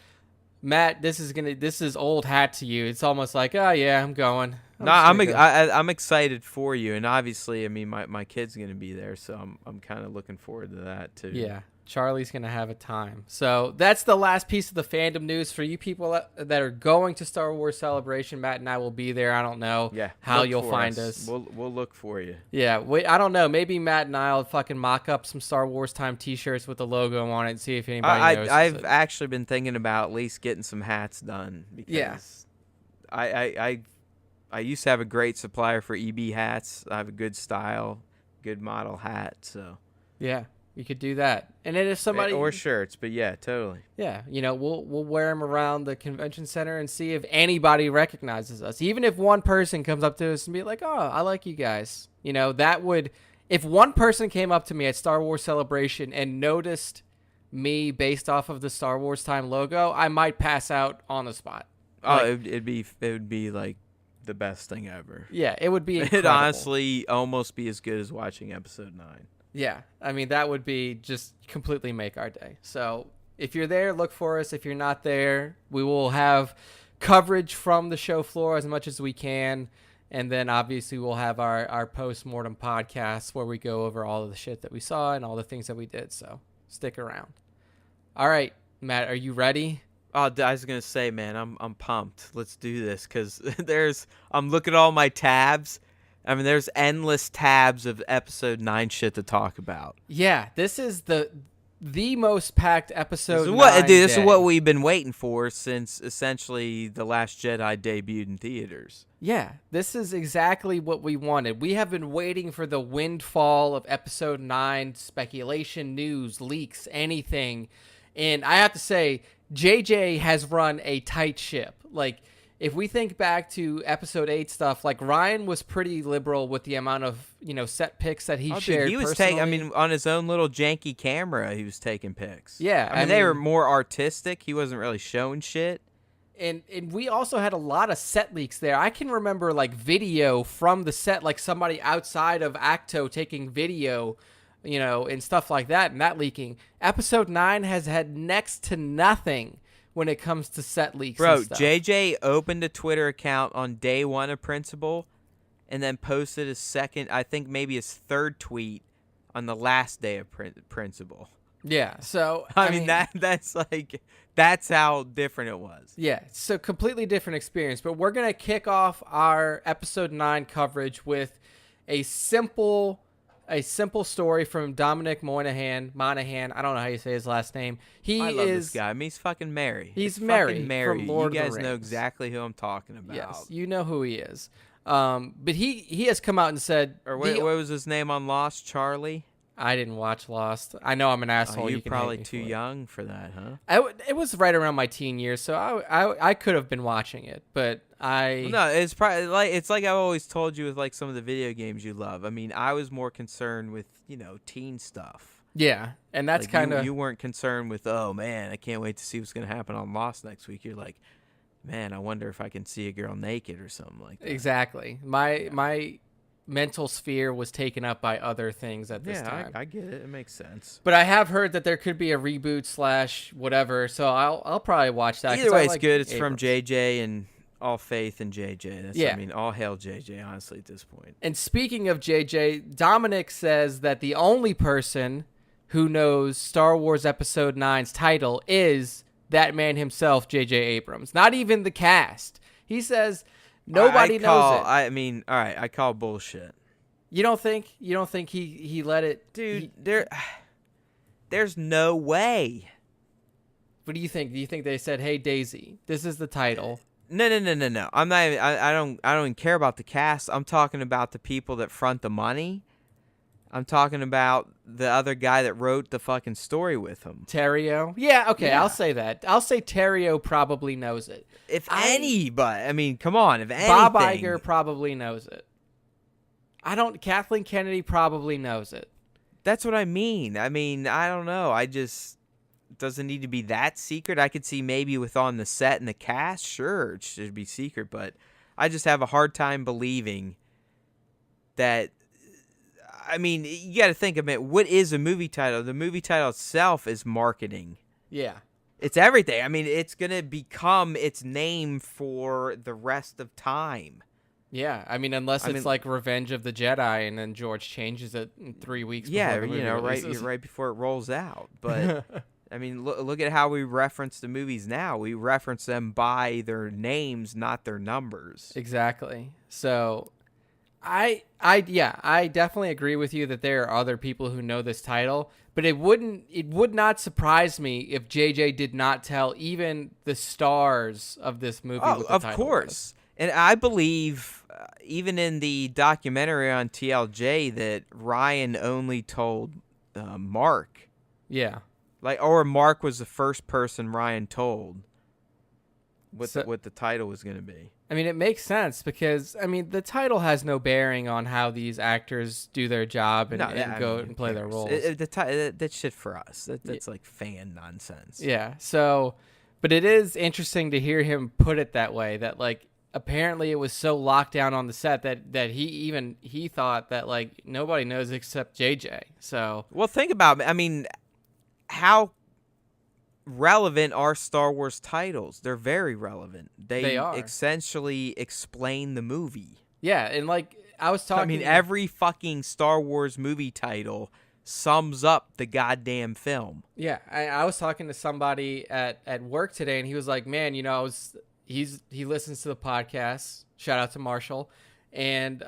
Matt, this is old hat to you. It's almost like, oh yeah, I'm going. I'm excited for you, and obviously, I mean, my kid's going to be there, so I'm kind of looking forward to that too. Yeah. Charlie's going to have a time. So that's the last piece of the fandom news for you people that are going to Star Wars Celebration. Matt and I will be there. I don't know how you'll find us. We'll look for you. Yeah, I don't know. Maybe Matt and I will fucking mock up some Star Wars Time t-shirts with the logo on it and see if anybody knows. I've actually been thinking about at least getting some hats done. Because I used to have a great supplier for EB hats. I have a good style, good model hat. So yeah. We could do that. And then if somebody or shirts, but yeah, totally. Yeah, we'll wear them around the convention center and see if anybody recognizes us. Even if one person comes up to us and be like, "Oh, I like you guys." That would, if one person came up to me at Star Wars Celebration and noticed me based off of the Star Wars Time logo, I might pass out on the spot. It would be like the best thing ever. Yeah, it would be incredible. It'd honestly almost be as good as watching episode 9. Yeah, I mean, that would be just completely make our day. So if you're there, look for us. If you're not there, we will have coverage from the show floor as much as we can. And then obviously we'll have our post-mortem podcast where we go over all of the shit that we saw and all the things that we did. So stick around. All right, Matt, are you ready? Oh, I was gonna say, man, I'm pumped. Let's do this because I'm looking at all my tabs. I mean, there's endless tabs of episode 9 shit to talk about. Yeah, this is the most packed episode. This is what we've been waiting for since essentially The Last Jedi debuted in theaters. Yeah, this is exactly what we wanted. We have been waiting for the windfall of episode 9, speculation, news, leaks, anything. And I have to say, JJ has run a tight ship. Like, if we think back to episode 8 stuff, like Ryan was pretty liberal with the amount of, set pics that he shared. Dude, he was taking, on his own little janky camera, he was taking pics. Yeah. I mean, they were more artistic. He wasn't really showing shit. And we also had a lot of set leaks there. I can remember like video from the set, like somebody outside of Acto taking video, and stuff like that, and that leaking. Episode 9 has had next to nothing when it comes to set leaks. Bro, and stuff. JJ opened a Twitter account on day 1 of Principal and then posted his second, I think maybe his third tweet on the last day of Principal. Yeah, so I mean that's how different it was. Yeah, so completely different experience. But we're gonna kick off our episode 9 coverage with a simple story from Dominic Monaghan. I don't know how you say his last name. I love this guy. I mean, he's fucking Mary. He's Mary from Lord You of the guys know Rings. exactly who I'm talking about. Yes, you know who he is. But he has come out and said, or what was his name on Lost? Charlie. I didn't watch Lost. I know I'm an asshole. You're you can probably hate me too for young for that, huh? It was right around my teen years, so I could have been watching it, but No, it's probably like I've always told you with like some of the video games you love. I mean, I was more concerned with teen stuff. Yeah, and that's like kind of you weren't concerned with. Oh man, I can't wait to see what's gonna happen on Lost next week. You're like, man, I wonder if I can see a girl naked or something like that. Exactly. My mental sphere was taken up by other things at this time. I get it. It makes sense. But I have heard that there could be a reboot / whatever, so I'll probably watch that. Either way, it's good. It's from JJ, and all faith in JJ. I mean, all hail JJ, honestly, at this point. And speaking of JJ, Dominic says that the only person who knows Star Wars Episode 9's title is that man himself, J.J. Abrams. Not even the cast. He says nobody knows it. I mean, all right, I call bullshit. You don't think he let it? Dude, there's no way. What do you think? Do you think they said, "Hey Daisy, this is the title"? No. I'm not even, I don't even care about the cast. I'm talking about the people that front the money. I'm talking about the other guy that wrote the fucking story with him. Terrio? Yeah, okay, yeah. I'll say that. I'll say Terrio probably knows it. Anybody, I mean, come on, if anything. Bob Iger probably knows it. Kathleen Kennedy probably knows it. That's what I mean. I don't know. It doesn't need to be that secret. I could see maybe with on the set and the cast, sure, it should be secret, but I just have a hard time believing that. I mean, you got to think of it. What is a movie title? The movie title itself is marketing. Yeah. It's everything. I mean, it's going to become its name for the rest of time. Yeah. I mean, unless it's like Revenge of the Jedi and then George changes it in 3 weeks before the movie releases. right before it rolls out. But, I mean, look at how we reference the movies now. We reference them by their names, not their numbers. Exactly. So I definitely agree with you that there are other people who know this title, but it would not surprise me if JJ did not tell even the stars of this movie what the title of course. was. And I believe even in the documentary on TLJ that Ryan only told Mark. Yeah. Like, or Mark was the first person Ryan told what the title was going to be. I mean, it makes sense because, I mean, the title has no bearing on how these actors do their job and go and play their roles. That's shit for us. That's like fan nonsense. Yeah. So, but it is interesting to hear him put it that way, that like apparently it was so locked down on the set that he thought that like nobody knows except JJ. So, well, think about it. I mean, how relevant are Star Wars titles? They're very relevant. They are. essentially explain the movie. Yeah, and like I was talking, I mean, every fucking Star Wars movie title sums up the goddamn film. Yeah, I was talking to somebody at work today, and he was like, "Man, you know, he listens to the podcast. Shout out to Marshall." And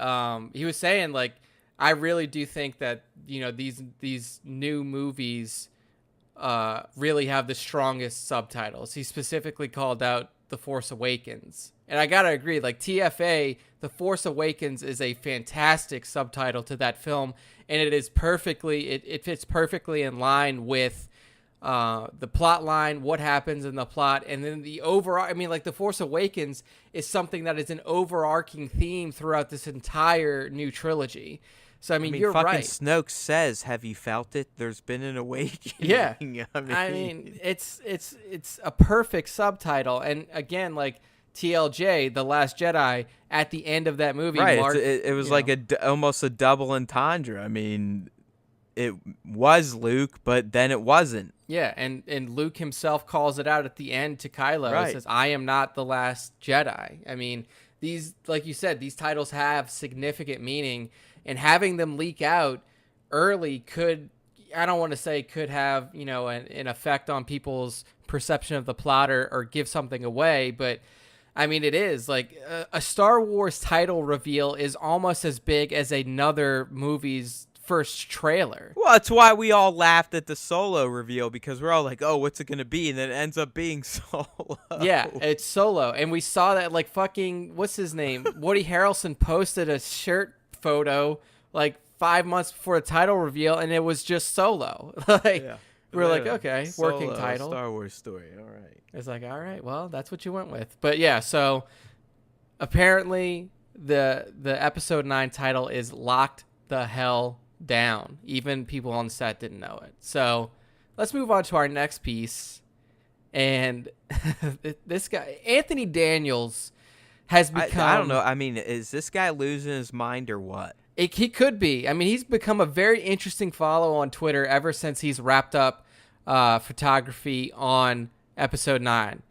he was saying like, I really do think that, you know, these new movies really have the strongest subtitles. He specifically called out The Force Awakens. And I gotta agree, like TFA, The Force Awakens is a fantastic subtitle to that film, and it is perfectly, it fits perfectly in line with the plot line, what happens in the plot, and then the overall, I mean, like The Force Awakens is something that is an overarching theme throughout this entire new trilogy. So, I mean, you're fucking right. Snoke says, "Have you felt it? There's been an awakening." Yeah. I mean, it's a perfect subtitle. And again, like TLJ, The Last Jedi, at the end of that movie, right? Mark, it was like almost a double entendre. I mean, it was Luke, but then it wasn't. Yeah, and Luke himself calls it out at the end to Kylo. Right. He says, "I am not the last Jedi." I mean, these, like you said, these titles have significant meaning. And having them leak out early could, I don't want to say could have, you know, an effect on people's perception of the plot or give something away. But, I mean, it is. Like, a Star Wars title reveal is almost as big as another movie's first trailer. Well, that's why we all laughed at the Solo reveal, because we're all like, oh, what's it going to be? And then it ends up being Solo. Yeah, it's Solo. And we saw that, like, fucking, what's his name? Woody Harrelson posted a shirt photo like 5 months before the title reveal, and it was just Solo. We're like, okay, Solo, working title, Star Wars story. All right. It's like, all right, well, that's what you went with. But yeah, so apparently the episode 9 title is locked the hell down. Even people on set didn't know it. So let's move on to our next piece. And this guy, Anthony Daniels, has become... I don't know. I mean, is this guy losing his mind or what? He could be. I mean, he's become a very interesting follow on Twitter ever since he's wrapped up photography on episode 9.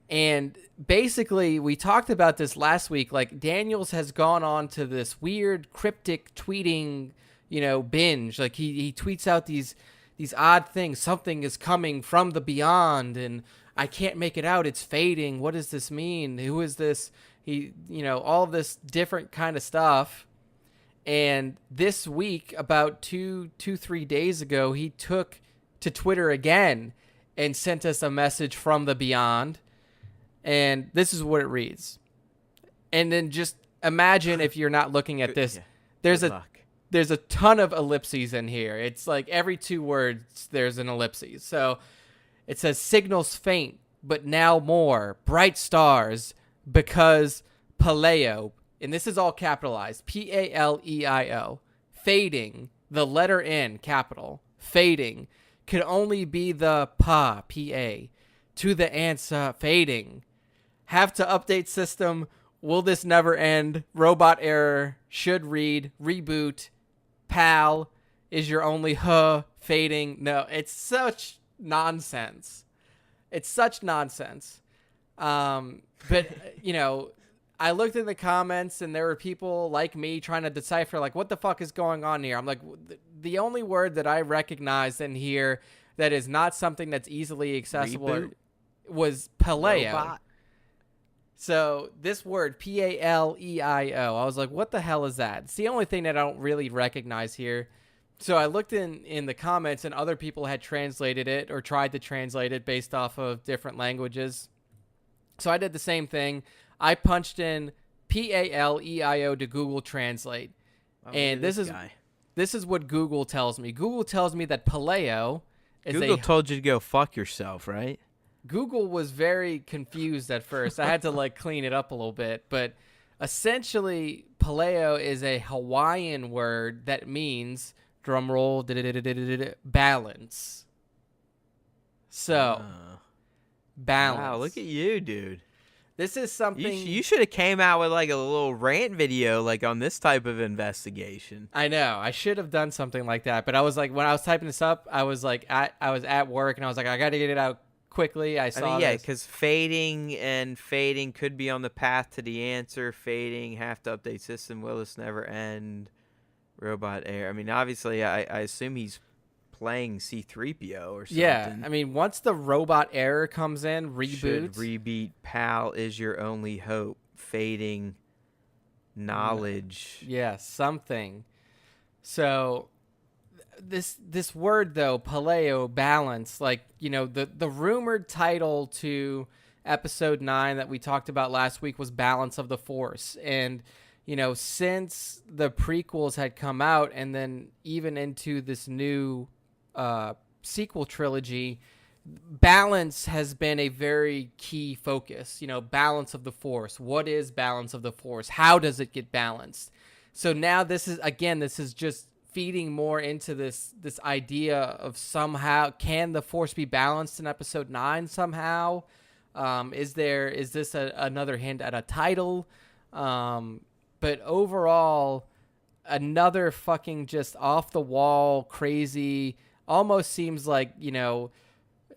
And basically, we talked about this last week. Like, Daniels has gone on to this weird cryptic tweeting, you know, binge. Like, he tweets out these odd things. Something is coming from the beyond, and I can't make it out. It's fading. What does this mean? Who is this? He, you know, all of this different kind of stuff. And this week, about 3 days ago, he took to Twitter again and sent us a message from the beyond. And this is what it reads. And then just imagine, if you're not looking at this, there's a ton of ellipses in here. It's like every 2 words, there's an ellipsis. So it says, signals faint, but now more. Bright stars, because Paleo, and this is all capitalized, P-A-L-E-I-O, fading, the letter N, capital, fading, could only be the pa, P-A, to the answer, fading. Have to update system, will this never end? Robot error, should read, reboot, pal, is your only fading. No, it's such nonsense. It's such nonsense. But, you know, I looked in the comments and there were people like me trying to decipher, like, what the fuck is going on here? I'm like, the only word that I recognized in here that is not something that's easily accessible was paleo. Robot. So this word, P-A-L-E-I-O, I was like, what the hell is that? It's the only thing that I don't really recognize here. So I looked in the comments and other people had translated it or tried to translate it based off of different languages. So I did the same thing. I punched in P-A-L-E-I-O to Google Translate. And this this is what Google tells me. Google tells me that paleo is Google told you to go fuck yourself, right? Google was very confused at first. I had to like clean it up a little bit, but essentially paleo is a Hawaiian word that means, drum roll, balance. So, balance. Wow, look at you, dude. This is something you should have came out with like a little rant video like on this type of investigation. I know. I should have done something like that, but I was like, when I was typing this up, I was like, I was at work and I was like, I got to get it out quickly. I saw yeah, this. because fading could be on the path to the answer. Fading, have to update system, will this never end? Robot air. I mean, obviously, I assume he's playing C-3PO or something. Yeah, I mean, once the robot error comes in, reboots. Should rebeat PAL is your only hope. Fading knowledge. Yeah, something. So this word though, paleo, balance, like, you know, the rumored title to episode 9 that we talked about last week was Balance of the Force. And you know, since the prequels had come out and then even into this new sequel trilogy, balance has been a very key focus. You know, balance of the Force. What is balance of the Force? How does it get balanced? So now this is just feeding more into this idea of somehow, can the Force be balanced in episode 9 somehow? Is this another hint at a title? But overall, another fucking just off the wall, crazy, almost seems like, you know,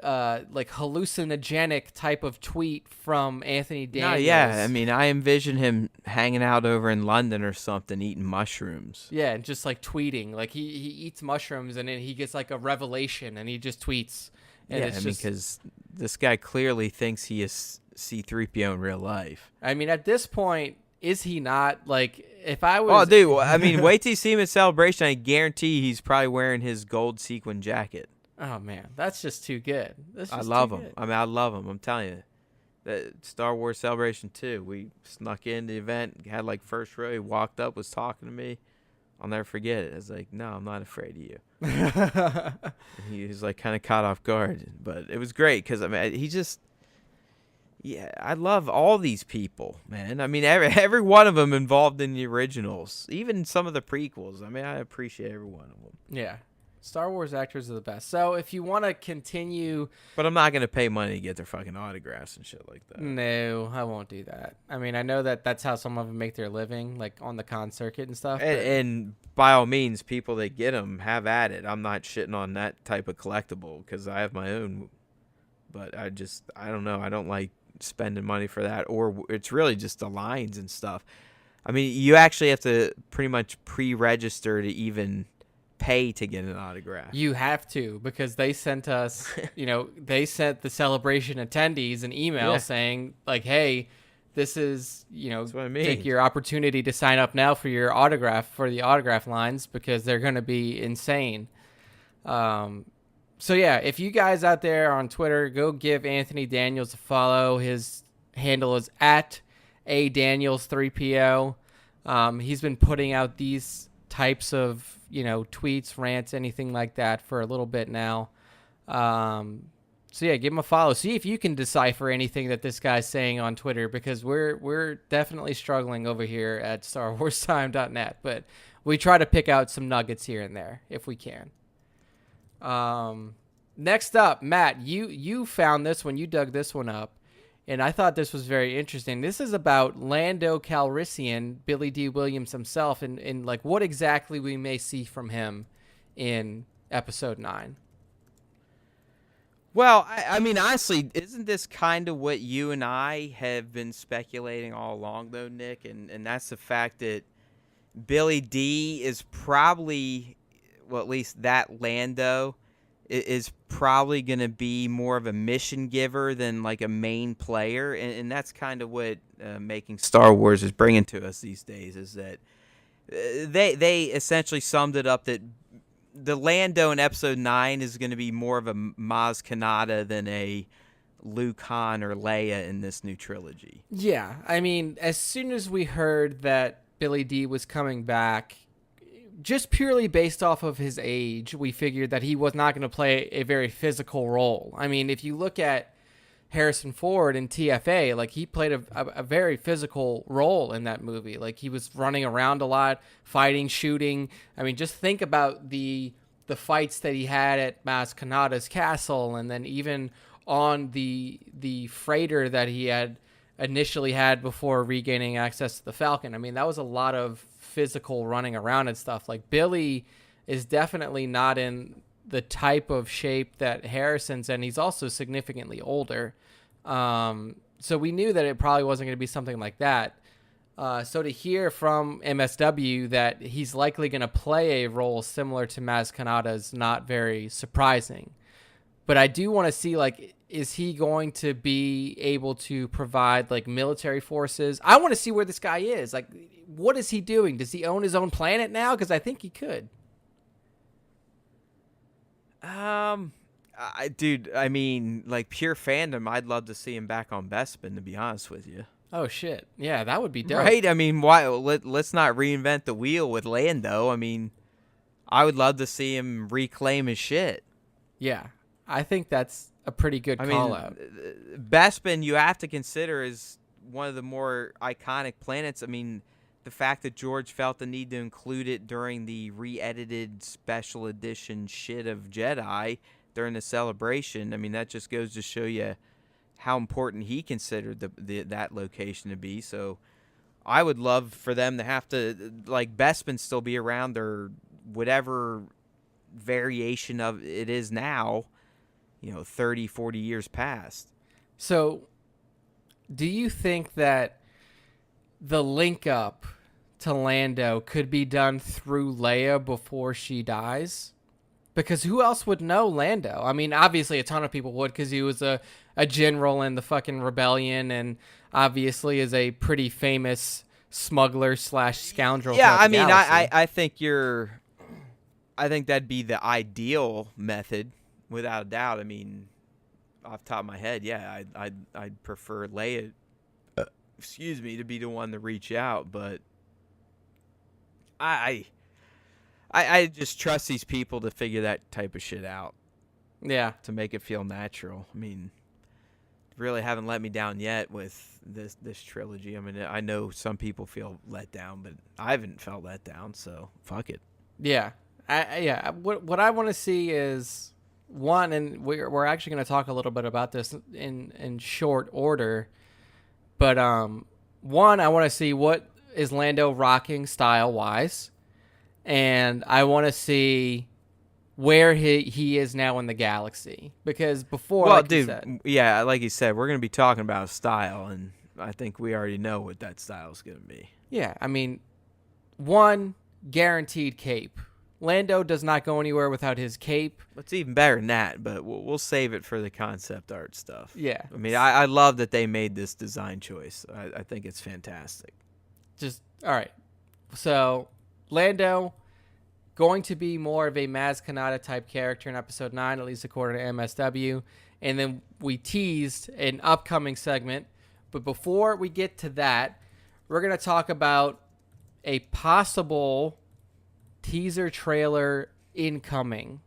like hallucinogenic type of tweet from Anthony Daniels. No, yeah, I mean, I envision him hanging out over in London or something, eating mushrooms. Yeah, and just like tweeting, like he eats mushrooms and then he gets like a revelation and he just tweets. And yeah, it's I mean, because this guy clearly thinks he is C-3PO in real life. I mean, at this point, is he not? Like, if I was... Oh, dude, I mean, wait till you see him at Celebration. I guarantee he's probably wearing his gold sequin jacket. Oh, man, that's just too good. I love him. I mean, I love him. I'm telling you. That Star Wars Celebration 2, we snuck in the event, had like first row. He walked up, was talking to me. I'll never forget it. I was like, no, I'm not afraid of you. And he was like kind of caught off guard. But it was great because, I mean, he just... Yeah, I love all these people, man. I mean, every one of them involved in the originals, even some of the prequels. I mean, I appreciate every one of them. Yeah. Star Wars actors are the best. So if you want to continue... But I'm not going to pay money to get their fucking autographs and shit like that. No, I won't do that. I mean, I know that that's how some of them make their living, like on the con circuit and stuff. And by all means, people that get them, have at it. I'm not shitting on that type of collectible because I have my own. But I don't know. I don't like spending money for that, or it's really just the lines and stuff. I mean, you actually have to pretty much pre-register to even pay to get an autograph. You have to, because they sent us, you know, they sent the celebration attendees an email saying like, hey, this is, you know, that's what I mean. Take your opportunity to sign up now for your autograph, for the autograph lines, because they're going to be insane. So yeah, if you guys out there on Twitter, go give Anthony Daniels a follow. His handle is at @adaniels3po. He's been putting out these types of, you know, tweets, rants, anything like that for a little bit now. So yeah, give him a follow. See if you can decipher anything that this guy's saying on Twitter, because we're definitely struggling over here at StarWarsTime.net, but we try to pick out some nuggets here and there if we can. Next up, Matt, you found this one, you dug this one up, and I thought this was very interesting. This is about Lando Calrissian, Billy Dee Williams himself, and like what exactly we may see from him in episode 9. Well, I mean, honestly, isn't this kind of what you and I have been speculating all along, though, Nick? And that's the fact that Billy Dee is probably, well, at least that Lando is probably going to be more of a mission giver than like a main player. And that's kind of what making Star Wars is bringing to us these days, is that they essentially summed it up that the Lando in episode 9 is going to be more of a Maz Kanata than a Luke, Han, or Leia in this new trilogy. Yeah, I mean, as soon as we heard that Billy Dee was coming back, just purely based off of his age, we figured that he was not going to play a very physical role. I mean, if you look at Harrison Ford in TFA, like he played a very physical role in that movie. Like he was running around a lot, fighting, shooting. I mean, just think about the fights that he had at Maz Kanata's castle, and then even on the freighter that he had initially had before regaining access to the Falcon. I mean, that was a lot of physical running around and stuff. Like Billy is definitely not in the type of shape that Harrison's in. He's also significantly older. So we knew that it probably wasn't going to be something like that. So to hear from MSW that he's likely going to play a role similar to Maz Kanata is not very surprising. But I do want to see, like, is he going to be able to provide, like, military forces? I want to see where this guy is. Like, what is he doing? Does he own his own planet now? Because I think he could. Dude, I mean, like, pure fandom, I'd love to see him back on Bespin, to be honest with you. Oh, shit. Yeah, that would be dope. Right? I mean, why? Let's not reinvent the wheel with Lando. I mean, I would love to see him reclaim his shit. Yeah, I think that's a pretty good call out. Bespin, you have to consider, is one of the more iconic planets. I mean, the fact that George felt the need to include it during the re-edited special edition shit of Jedi during the celebration, I mean, that just goes to show you how important he considered that location to be. So I would love for them to have to, like, Bespin still be around, or whatever variation of it is now, 30, 40 years past. So do you think that the link up to Lando could be done through Leia before she dies? Because who else would know Lando? I mean, obviously a ton of people would, because he was a general in the fucking rebellion, and obviously is a pretty famous smuggler / scoundrel. Yeah, I mean, I think I think that'd be the ideal method, without a doubt. I mean, off the top of my head, yeah, I'd prefer Leia, to be the one to reach out, but I just trust these people to figure that type of shit out. Yeah. To make it feel natural. I mean, really haven't let me down yet with this trilogy. I mean, I know some people feel let down, but I haven't felt let down, so fuck it. Yeah. What I want to see is, one, and we're actually going to talk a little bit about this in short order, but one, I want to see what is Lando rocking style-wise. And I want to see where he is now in the galaxy. Because before, well, like dude, you said, yeah, like you said, we're going to be talking about style, and I think we already know what that style is going to be. Yeah, I mean, one, guaranteed cape. Lando does not go anywhere without his cape. It's even better than that, but we'll save it for the concept art stuff. Yeah. I mean, I love that they made this design choice. I think it's fantastic. All right. So, Lando, going to be more of a Maz Kanata type character in episode 9, at least according to MSW. And then we teased an upcoming segment. But before we get to that, we're going to talk about a possible teaser trailer incoming.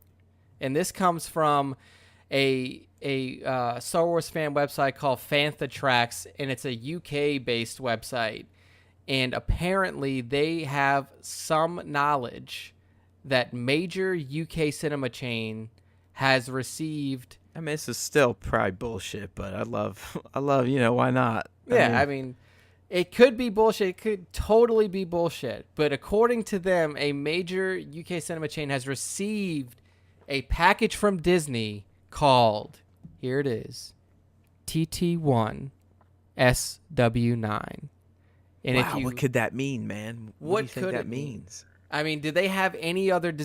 And this comes from a Star Wars fan website called Fantha Tracks, and it's a UK-based website. And apparently they have some knowledge that major UK cinema chain has received. I mean, this is still probably bullshit, but I love, why not? I mean, it could be bullshit. It could totally be bullshit. But according to them, a major UK cinema chain has received a package from Disney called, here it is, TT1 SW9. And wow, what could that mean, man? What do you think that means? I mean, does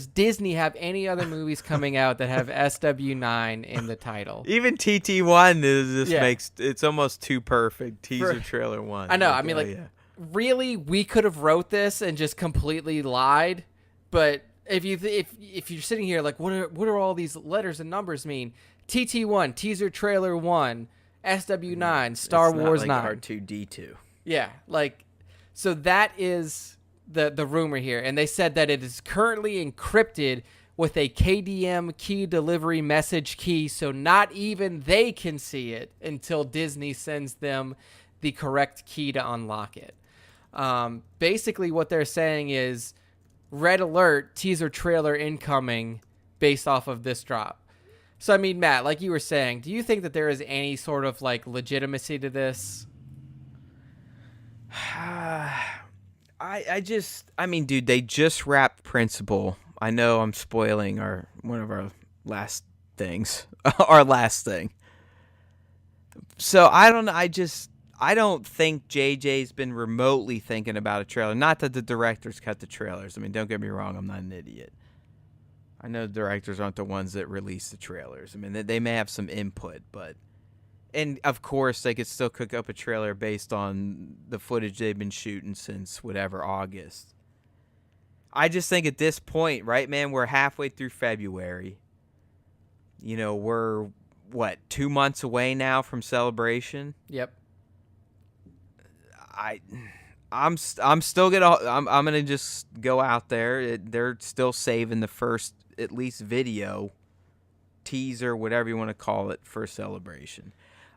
Disney have any other movies coming out that have SW9 in the title? Even TT1 makes it's almost too perfect. Teaser trailer 1. I know. I mean, really, we could have wrote this and just completely lied. But if you're sitting here like, what are all these letters and numbers mean? TT1, teaser trailer 1, SW9, Star Wars 9, R2D2. Yeah, like, so that is the rumor here, and they said that it is currently encrypted with a KDM key delivery message key, so not even they can see it until Disney sends them the correct key to unlock it. Basically, what they're saying is red alert, teaser trailer incoming based off of this drop. So, I mean, Matt, like you were saying, do you think that there is any sort of like legitimacy to this? I mean, dude, they just wrapped Principal. I know I'm spoiling one of our last things, our last thing. So I don't know. I don't think JJ's been remotely thinking about a trailer. Not that the directors cut the trailers. I mean, don't get me wrong. I'm not an idiot. I know the directors aren't the ones that release the trailers. I mean, they may have some input, but... And, of course, they could still cook up a trailer based on the footage they've been shooting since, whatever, August. I just think at this point, right, man, we're halfway through February. You know, we're, 2 months away now from Celebration? Yep. I'm still gonna just go out there. They're still saving the first, at least, video, teaser, whatever you want to call it, for Celebration.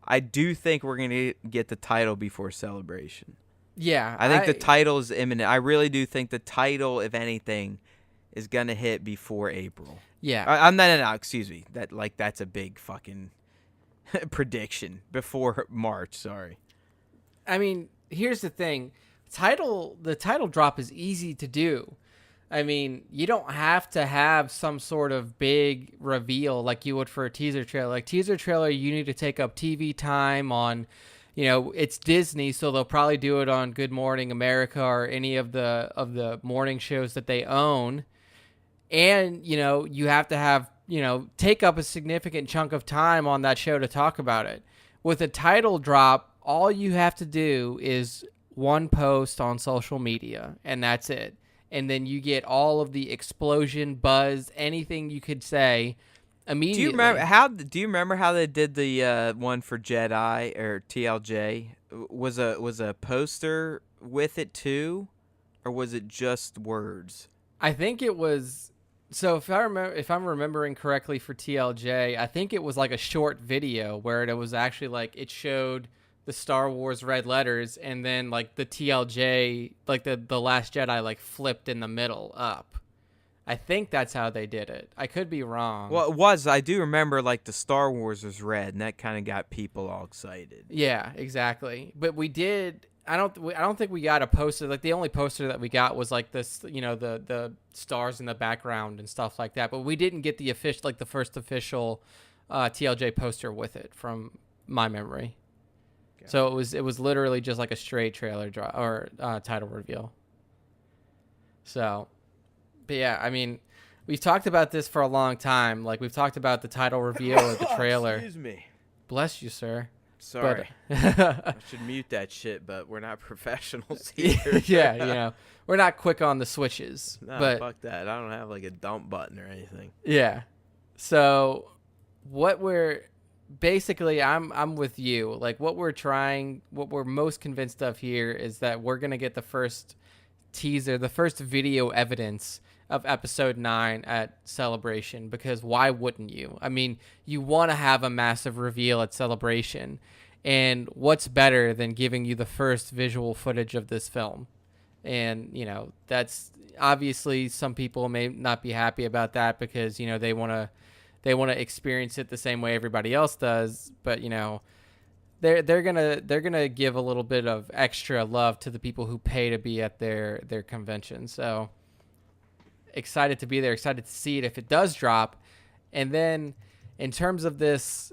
I do think we're going to get the title before Celebration. Yeah. I think the title is imminent. I really do think the title, if anything, is going to hit before April. Yeah. No, excuse me. That's a big fucking prediction. Before March, sorry. I mean, here's the thing. The title drop is easy to do. I mean, you don't have to have some sort of big reveal like you would for a teaser trailer. Like teaser trailer, you need to take up TV time on, it's Disney, so they'll probably do it on Good Morning America or any of the morning shows that they own. And, you have to have, take up a significant chunk of time on that show to talk about it. With a title drop, all you have to do is one post on social media, and that's it. And then you get all of the explosion, buzz, anything you could say immediately. Do you remember how they did the one for Jedi or TLJ? Was a poster with it too, or was it just words? I think it was. So if I'm remembering correctly for TLJ, I think it was like a short video where it was actually like it showed the Star Wars red letters, and then like the TLJ, like the Last Jedi, like flipped in the middle up. I think that's how they did it. I could be wrong. Well, it was. I do remember like the Star Wars was red, and that kind of got people all excited. Yeah, exactly. But we did. I don't think we got a poster. Like the only poster that we got was like this, the stars in the background and stuff like that. But we didn't get the first official TLJ poster with it, from my memory. So it was literally just like a straight trailer draw or title reveal. So, but yeah, I mean, we've talked about this for a long time. Like we've talked about the title reveal of the trailer. Excuse me. Bless you, sir. Sorry. I should mute that shit, but we're not professionals here. Yeah, we're not quick on the switches. No, but fuck that. I don't have like a dump button or anything. Yeah. So basically, I'm with you. Like what we're most convinced of here is that we're going to get the first teaser, the first video evidence of episode 9 at Celebration, because why wouldn't you? I mean, you want to have a massive reveal at Celebration, and what's better than giving you the first visual footage of this film? And, that's obviously some people may not be happy about that because, they want to experience it the same way everybody else does, but they're gonna give a little bit of extra love to the people who pay to be at their convention. So excited to be there, excited to see it if it does drop. And then in terms of this,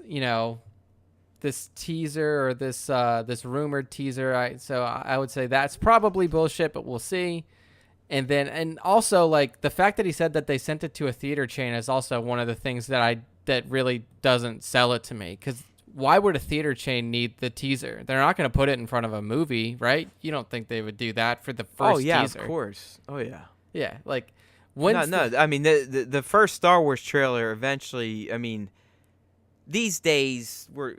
this teaser or this rumored teaser, I would say that's probably bullshit, but we'll see. And also, like, the fact that he said that they sent it to a theater chain is also one of the things that really doesn't sell it to me. Because why would a theater chain need the teaser? They're not going to put it in front of a movie, right? You don't think they would do that for the first teaser? Oh, yeah, of course. Oh, yeah. Yeah, like... I mean, the first Star Wars trailer eventually, I mean... these days, we're,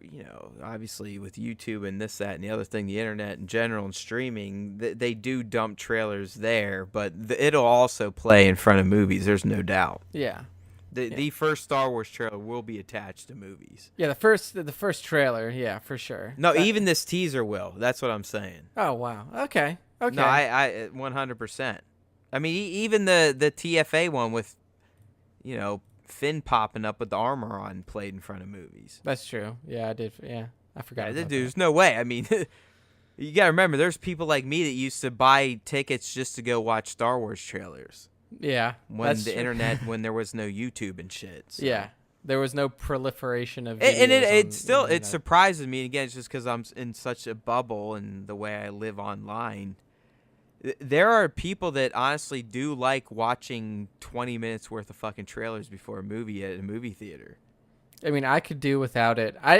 obviously with YouTube and this, that, and the other thing, the internet in general and streaming, they do dump trailers there, but it'll also play in front of movies. There's no doubt. Yeah. The first Star Wars trailer will be attached to movies. Yeah, the first trailer, yeah, for sure. No, even this teaser will. That's what I'm saying. Oh, wow. Okay. No, I 100%. I mean, even the TFA one with, Finn popping up with the armor on played in front of movies. That's true. Yeah, I did. Yeah, I forgot about that. There's no way. I mean, you got to remember, there's people like me that used to buy tickets just to go watch Star Wars trailers. Yeah. When the internet, when there was no YouTube and shit. So. Yeah. There was no proliferation of videos. And it still surprises me, again, it's just because I'm in such a bubble and the way I live online. There are people that honestly do like watching 20 minutes worth of fucking trailers before a movie at a movie theater. I mean, I could do without it. I'm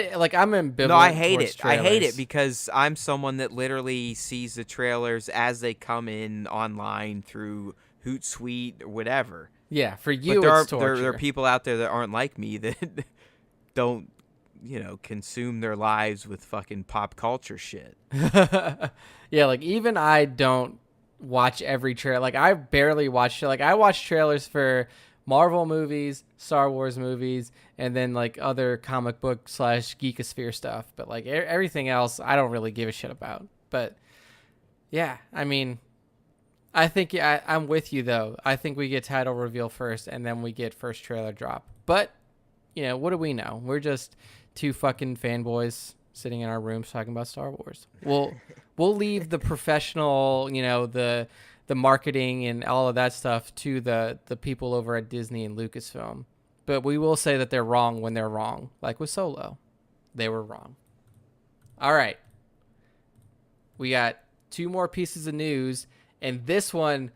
ambivalent. No, I hate it. Trailers. I hate it because I'm someone that literally sees the trailers as they come in online through Hootsuite or whatever. Yeah, for you, but it's torture. There are people out there that aren't like me that don't, consume their lives with fucking pop culture shit. Yeah, like even I don't watch every trailer. Like I barely watch. Like I watch trailers for Marvel movies, Star Wars movies, and then like other comic book / geekosphere stuff. But like everything else, I don't really give a shit about. But yeah, I mean, I think I'm with you though. I think we get title reveal first, and then we get first trailer drop. But what do we know? We're just two fucking fanboys sitting in our rooms talking about Star Wars. We'll leave the professional, the marketing and all of that stuff to the people over at Disney and Lucasfilm. But we will say that they're wrong when they're wrong. Like with Solo. They were wrong. All right. We got 2 more pieces of news. And this one,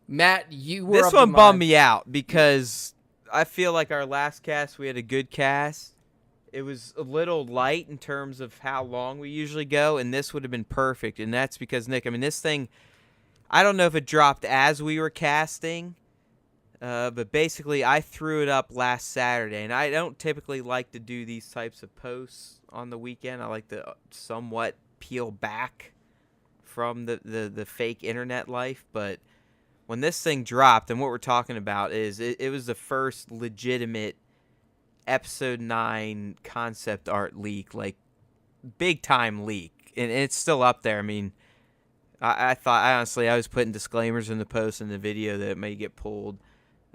Matt, you were This one bummed me out because I feel like our last cast, we had a good cast. It was a little light in terms of how long we usually go, and this would have been perfect. And that's because, Nick, I mean, this thing, I don't know if it dropped as we were casting, but basically I threw it up last Saturday. And I don't typically like to do these types of posts on the weekend. I like to somewhat peel back from the fake internet life. But when this thing dropped, and what we're talking about is it was the first legitimate episode 9 concept art leak, like big time leak, and it's still up there. I mean, I was putting disclaimers in the post and the video that it may get pulled,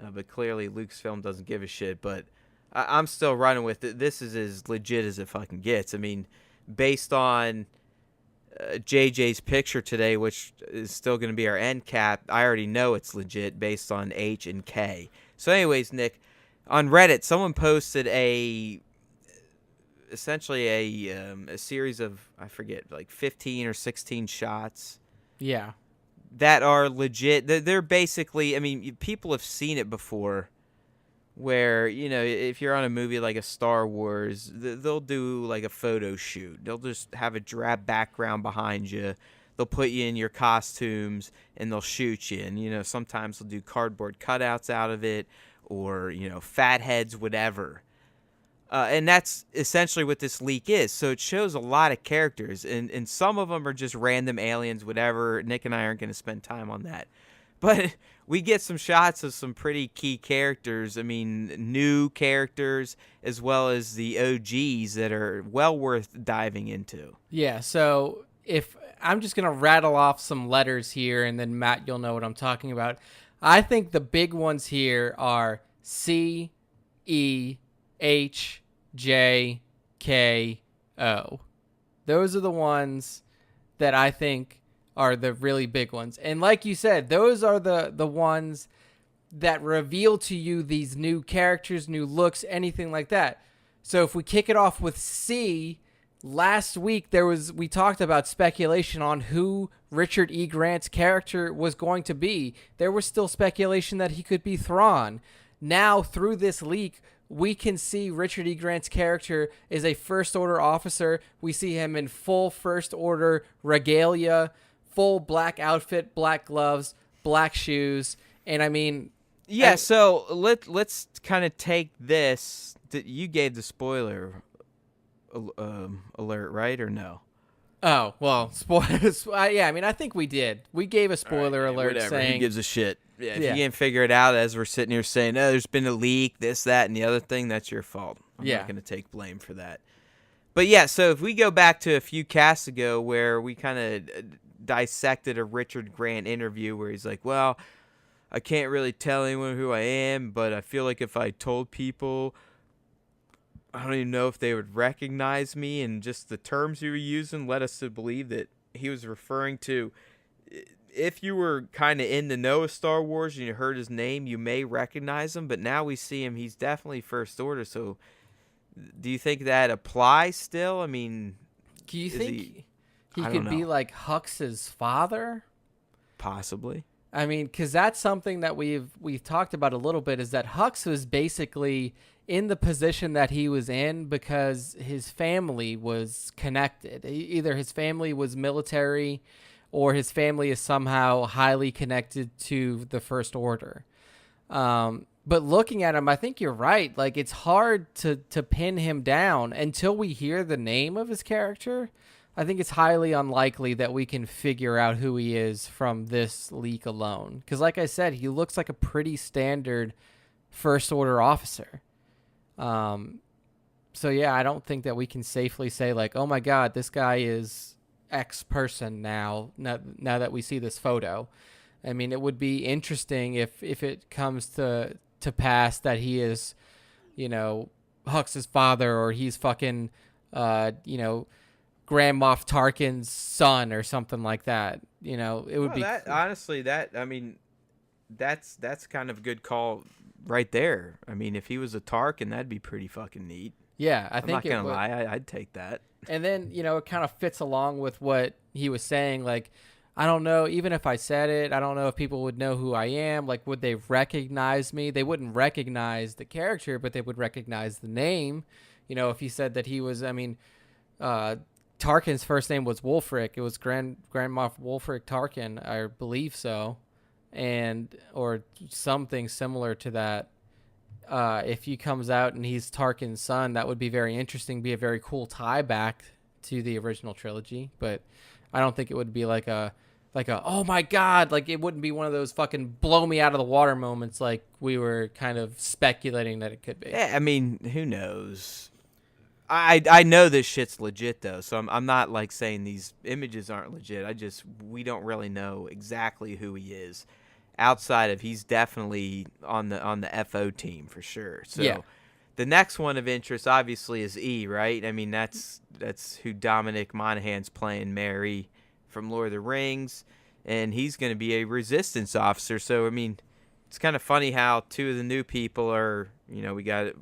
but clearly Lucasfilm doesn't give a shit. But I'm still running with it. This is as legit as it fucking gets. I mean, based on JJ's picture today, which is still going to be our end cap, I already know it's legit based on H and K. So anyways, Nick, on Reddit, someone posted essentially a series of, I forget, like 15 or 16 shots. Yeah. That are legit. They're basically, I mean, people have seen it before where, if you're on a movie like a Star Wars, they'll do like a photo shoot. They'll just have a drab background behind you. They'll put you in your costumes and they'll shoot you. And, sometimes they'll do cardboard cutouts out of it, or, fat heads, whatever. And that's essentially what this leak is. So it shows a lot of characters, and some of them are just random aliens, whatever. Nick and I aren't going to spend time on that. But we get some shots of some pretty key characters. I mean, new characters, as well as the OGs that are well worth diving into. Yeah, so if I'm just going to rattle off some letters here, and then Matt, you'll know what I'm talking about. I think the big ones here are C, E, H, J, K, O. Those are the ones that I think are the really big ones. And like you said, those are the ones that reveal to you these new characters, new looks, anything like that. So if we kick it off with C, last week we talked about speculation on who Richard E. Grant's character was going to be. There was still speculation that he could be Thrawn. Now, through this leak, we can see Richard E. Grant's character is a First Order officer. We see him in full First Order regalia, full black outfit, black gloves, black shoes. And I mean... Yeah, so let's kind of take this You gave the spoiler alert, right, or no? Oh, well, spoilers. Yeah, I mean, I think we did. We gave a spoiler alert whatever. saying... Who gives a shit? Yeah, if Yeah. you can't figure it out as we're sitting here saying, "Oh, there's been a leak, this, that, and the other thing," that's your fault. I'm not going to take blame for that. But yeah, so if we go back to a few casts ago where we kind of dissected a Richard Grant interview where he's like, well, I can't really tell anyone who I am, but I feel like if I told people, I don't even know if they would recognize me, and just the terms he was using led us to believe that he was referring to, if you were kind of in the know of Star Wars and you heard his name, you may recognize him, but now we see him, he's definitely First Order, so do you think that applies still? I mean, do you think he I could don't be know. like Hux's father? Possibly. I mean, because that's something that we've talked about a little bit, is that Hux was basically in the position that he was in because his family was connected. Either his family was military or his family is somehow highly connected to the First Order. But looking at him, I think you're right. Like, it's hard to pin him down until we hear the name of his character. I think it's highly unlikely that we can figure out who he is from this leak alone. Because like I said, he looks like a pretty standard First Order officer. So yeah, I don't think that we can safely say like, oh my God, this guy is X person now that we see this photo. I mean, it would be interesting if it comes to pass that he is, Hux's father, or he's fucking, Grand Moff Tarkin's son or something like that. It would be that, honestly, I mean, that's kind of a good call right there. I mean, if he was a Tarkin, that'd be pretty fucking neat. Yeah, I'm not gonna lie, I'd take that. And then, it kind of fits along with what he was saying. Like, I don't know, even if I said it, I don't know if people would know who I am. Like, would they recognize me? They wouldn't recognize the character, but they would recognize the name. If he said that he was, Tarkin's first name was Wulfric. It was Grand Moff Wulfric Tarkin, I believe so, or something similar to that. If he comes out and he's Tarkin's son, that would be very interesting. Be a very cool tie back to the original trilogy. But I don't think it would be like a oh my God, like it wouldn't be one of those fucking blow me out of the water moments like we were kind of speculating that it could be. Yeah, I mean, who knows? I know this shit's legit though, so I'm not like saying these images aren't legit. We don't really know exactly who he is, outside of he's definitely on the FO team for sure. So yeah. The next one of interest obviously is E, right? I mean, that's who Dominic Monaghan's playing, Mary from Lord of the Rings, and he's going to be a resistance officer. So I mean, it's kind of funny how two of the new people are, we got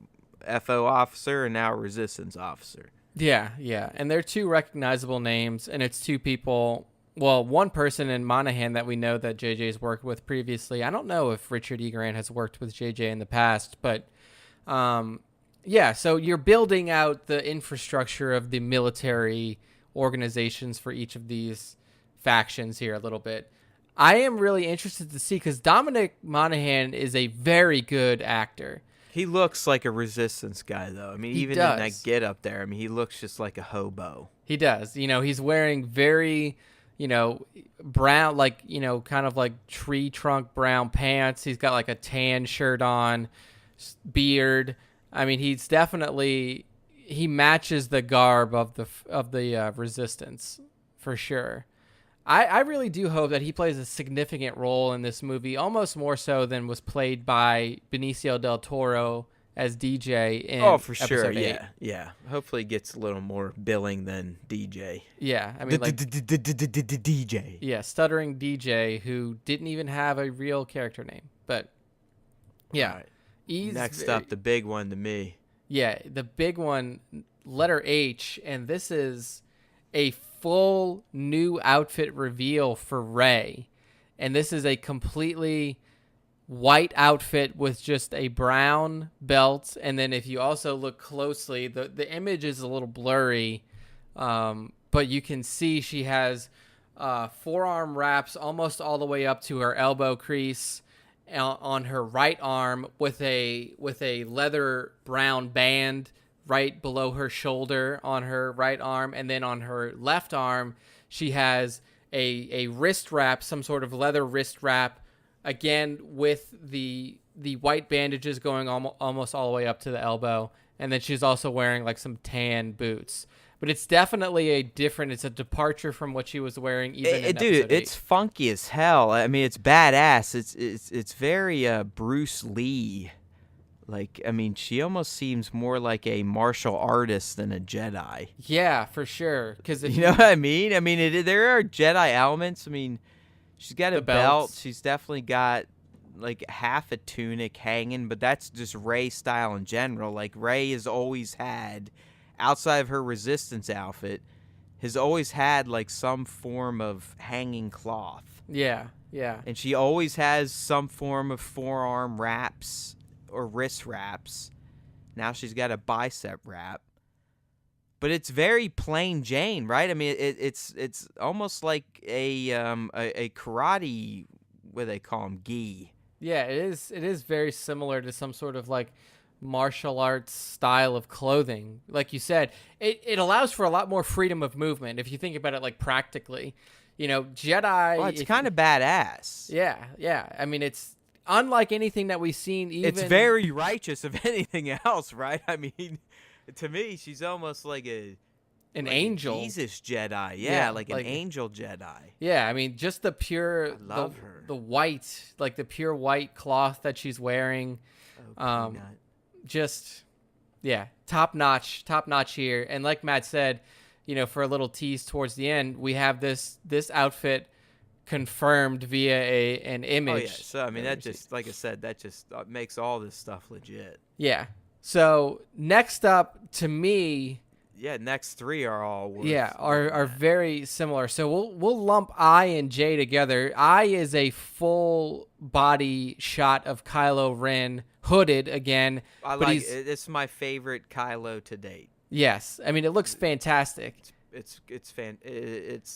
FO officer and now resistance officer. Yeah, and they're two recognizable names, and it's two people. Well, one person in Monaghan that we know that JJ's worked with previously. I don't know if Richard E. Grant has worked with JJ in the past, but yeah, so you're building out the infrastructure of the military organizations for each of these factions here a little bit. I am really interested to see, because Dominic Monaghan is a very good actor. He looks like a resistance guy, though. I mean, even in that get up there, I mean, he looks just like a hobo. He does. He's wearing very, brown, like, kind of like tree trunk brown pants. He's got like a tan shirt on, beard. I mean, he's definitely, he matches the garb of the resistance for sure. I really do hope that he plays a significant role in this movie, almost more so than was played by Benicio del Toro as DJ in for sure, episode 8. Yeah. Hopefully he gets a little more billing than DJ. Yeah, I mean, like DJ. Yeah, stuttering DJ who didn't even have a real character name. But yeah, next up, the big one to me. Yeah, the big one, letter H, and this is a full new outfit reveal for Rey. And this is a completely white outfit with just a brown belt. And then if you also look closely, the image is a little blurry, but you can see she has forearm wraps almost all the way up to her elbow crease. on her right arm with a leather brown band right below her shoulder on her right arm, and then on her left arm she has a wrist wrap, some sort of leather wrist wrap, again with the white bandages going almost all the way up to the elbow, and then she's also wearing like some tan boots. But it's definitely it's a departure from what she was wearing even in dude, episode 8. it's funky as hell. I mean, it's badass. It's very Bruce Lee. Like, I mean, she almost seems more like a martial artist than a Jedi. Yeah, for sure. Because you know what I mean? I mean, there are Jedi elements. I mean, she's got a belt. She's definitely got like half a tunic hanging, but that's just Rey style in general. Like, Rey has always had, outside of her Resistance outfit, has always had like some form of hanging cloth. Yeah, yeah. And she always has some form of forearm wraps or wrist wraps. Now she's got a bicep wrap. But it's very plain Jane, right? I mean, it's almost like a karate, what do they call them, gi. Yeah, it is very similar to some sort of like martial arts style of clothing. Like you said, it allows for a lot more freedom of movement if you think about it like practically. You know, Jedi... Well, it's kind of badass. Yeah. I mean, it's unlike anything that we've seen even... It's very righteous of anything else, right? I mean, to me, she's almost like an angel. Jesus Jedi. Yeah, like an angel Jedi. Yeah, I mean, just the pure... I love her. The white, like the pure white cloth that she's wearing. Just, yeah, top notch here. And like Matt said, you know, for a little tease towards the end, we have this outfit confirmed via an image. Oh, yeah. So, I mean, that just, like I said, that just makes all this stuff legit. Yeah. So, next up, to me... Yeah, next three are all worth. Yeah, are very similar. So we'll lump I and J together. I is a full body shot of Kylo Ren, hooded again. It's my favorite Kylo to date. Yes, I mean it looks fantastic. It's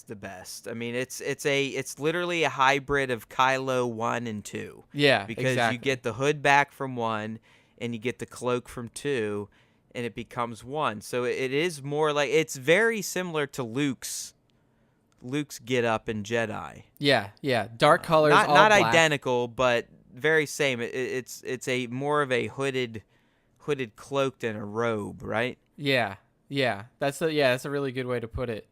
the best. I mean it's literally a hybrid of Kylo 1 and 2. Yeah, because you get the hood back from 1 and you get the cloak from 2. And it becomes 1. So it is more like, it's very similar to Luke's get up in Jedi. Yeah. Dark colors, not black. identical, but very same. It's a more of a hooded cloak than a robe, right? Yeah. That's a really good way to put it.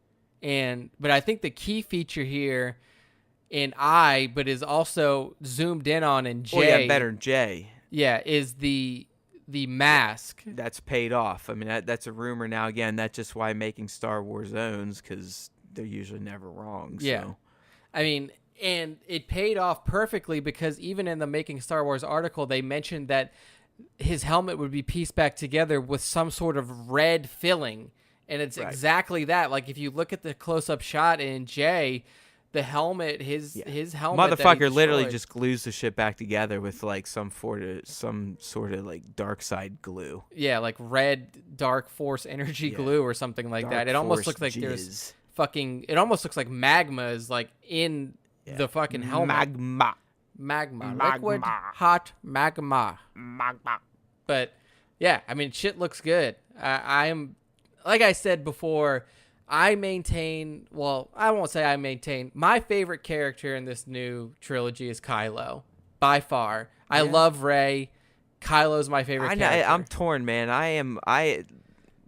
But I think the key feature here in I, but is also zoomed in on in J. Oh yeah, better in J. Yeah, is the mask. That's paid off. I mean, that's a rumor now. Again, that's just why Making Star Wars owns, because they're usually never wrong. So. Yeah. I mean, and it paid off perfectly because even in the Making Star Wars article, they mentioned that his helmet would be pieced back together with some sort of red filling. And it's exactly that. Like, if you look at the close-up shot in J, the helmet, his helmet, motherfucker literally just glues the shit back together with like some sort of like dark side glue. Yeah, like red dark force energy glue or something like that. It almost looks like there's fucking. It almost looks like magma is like in the fucking helmet. Magma, liquid hot magma. But yeah, I mean, shit looks good. I am, like I said before. I maintain, well, I won't say I maintain, my favorite character in this new trilogy is Kylo, by far. I love Rey. Kylo's my favorite character. I'm torn, man.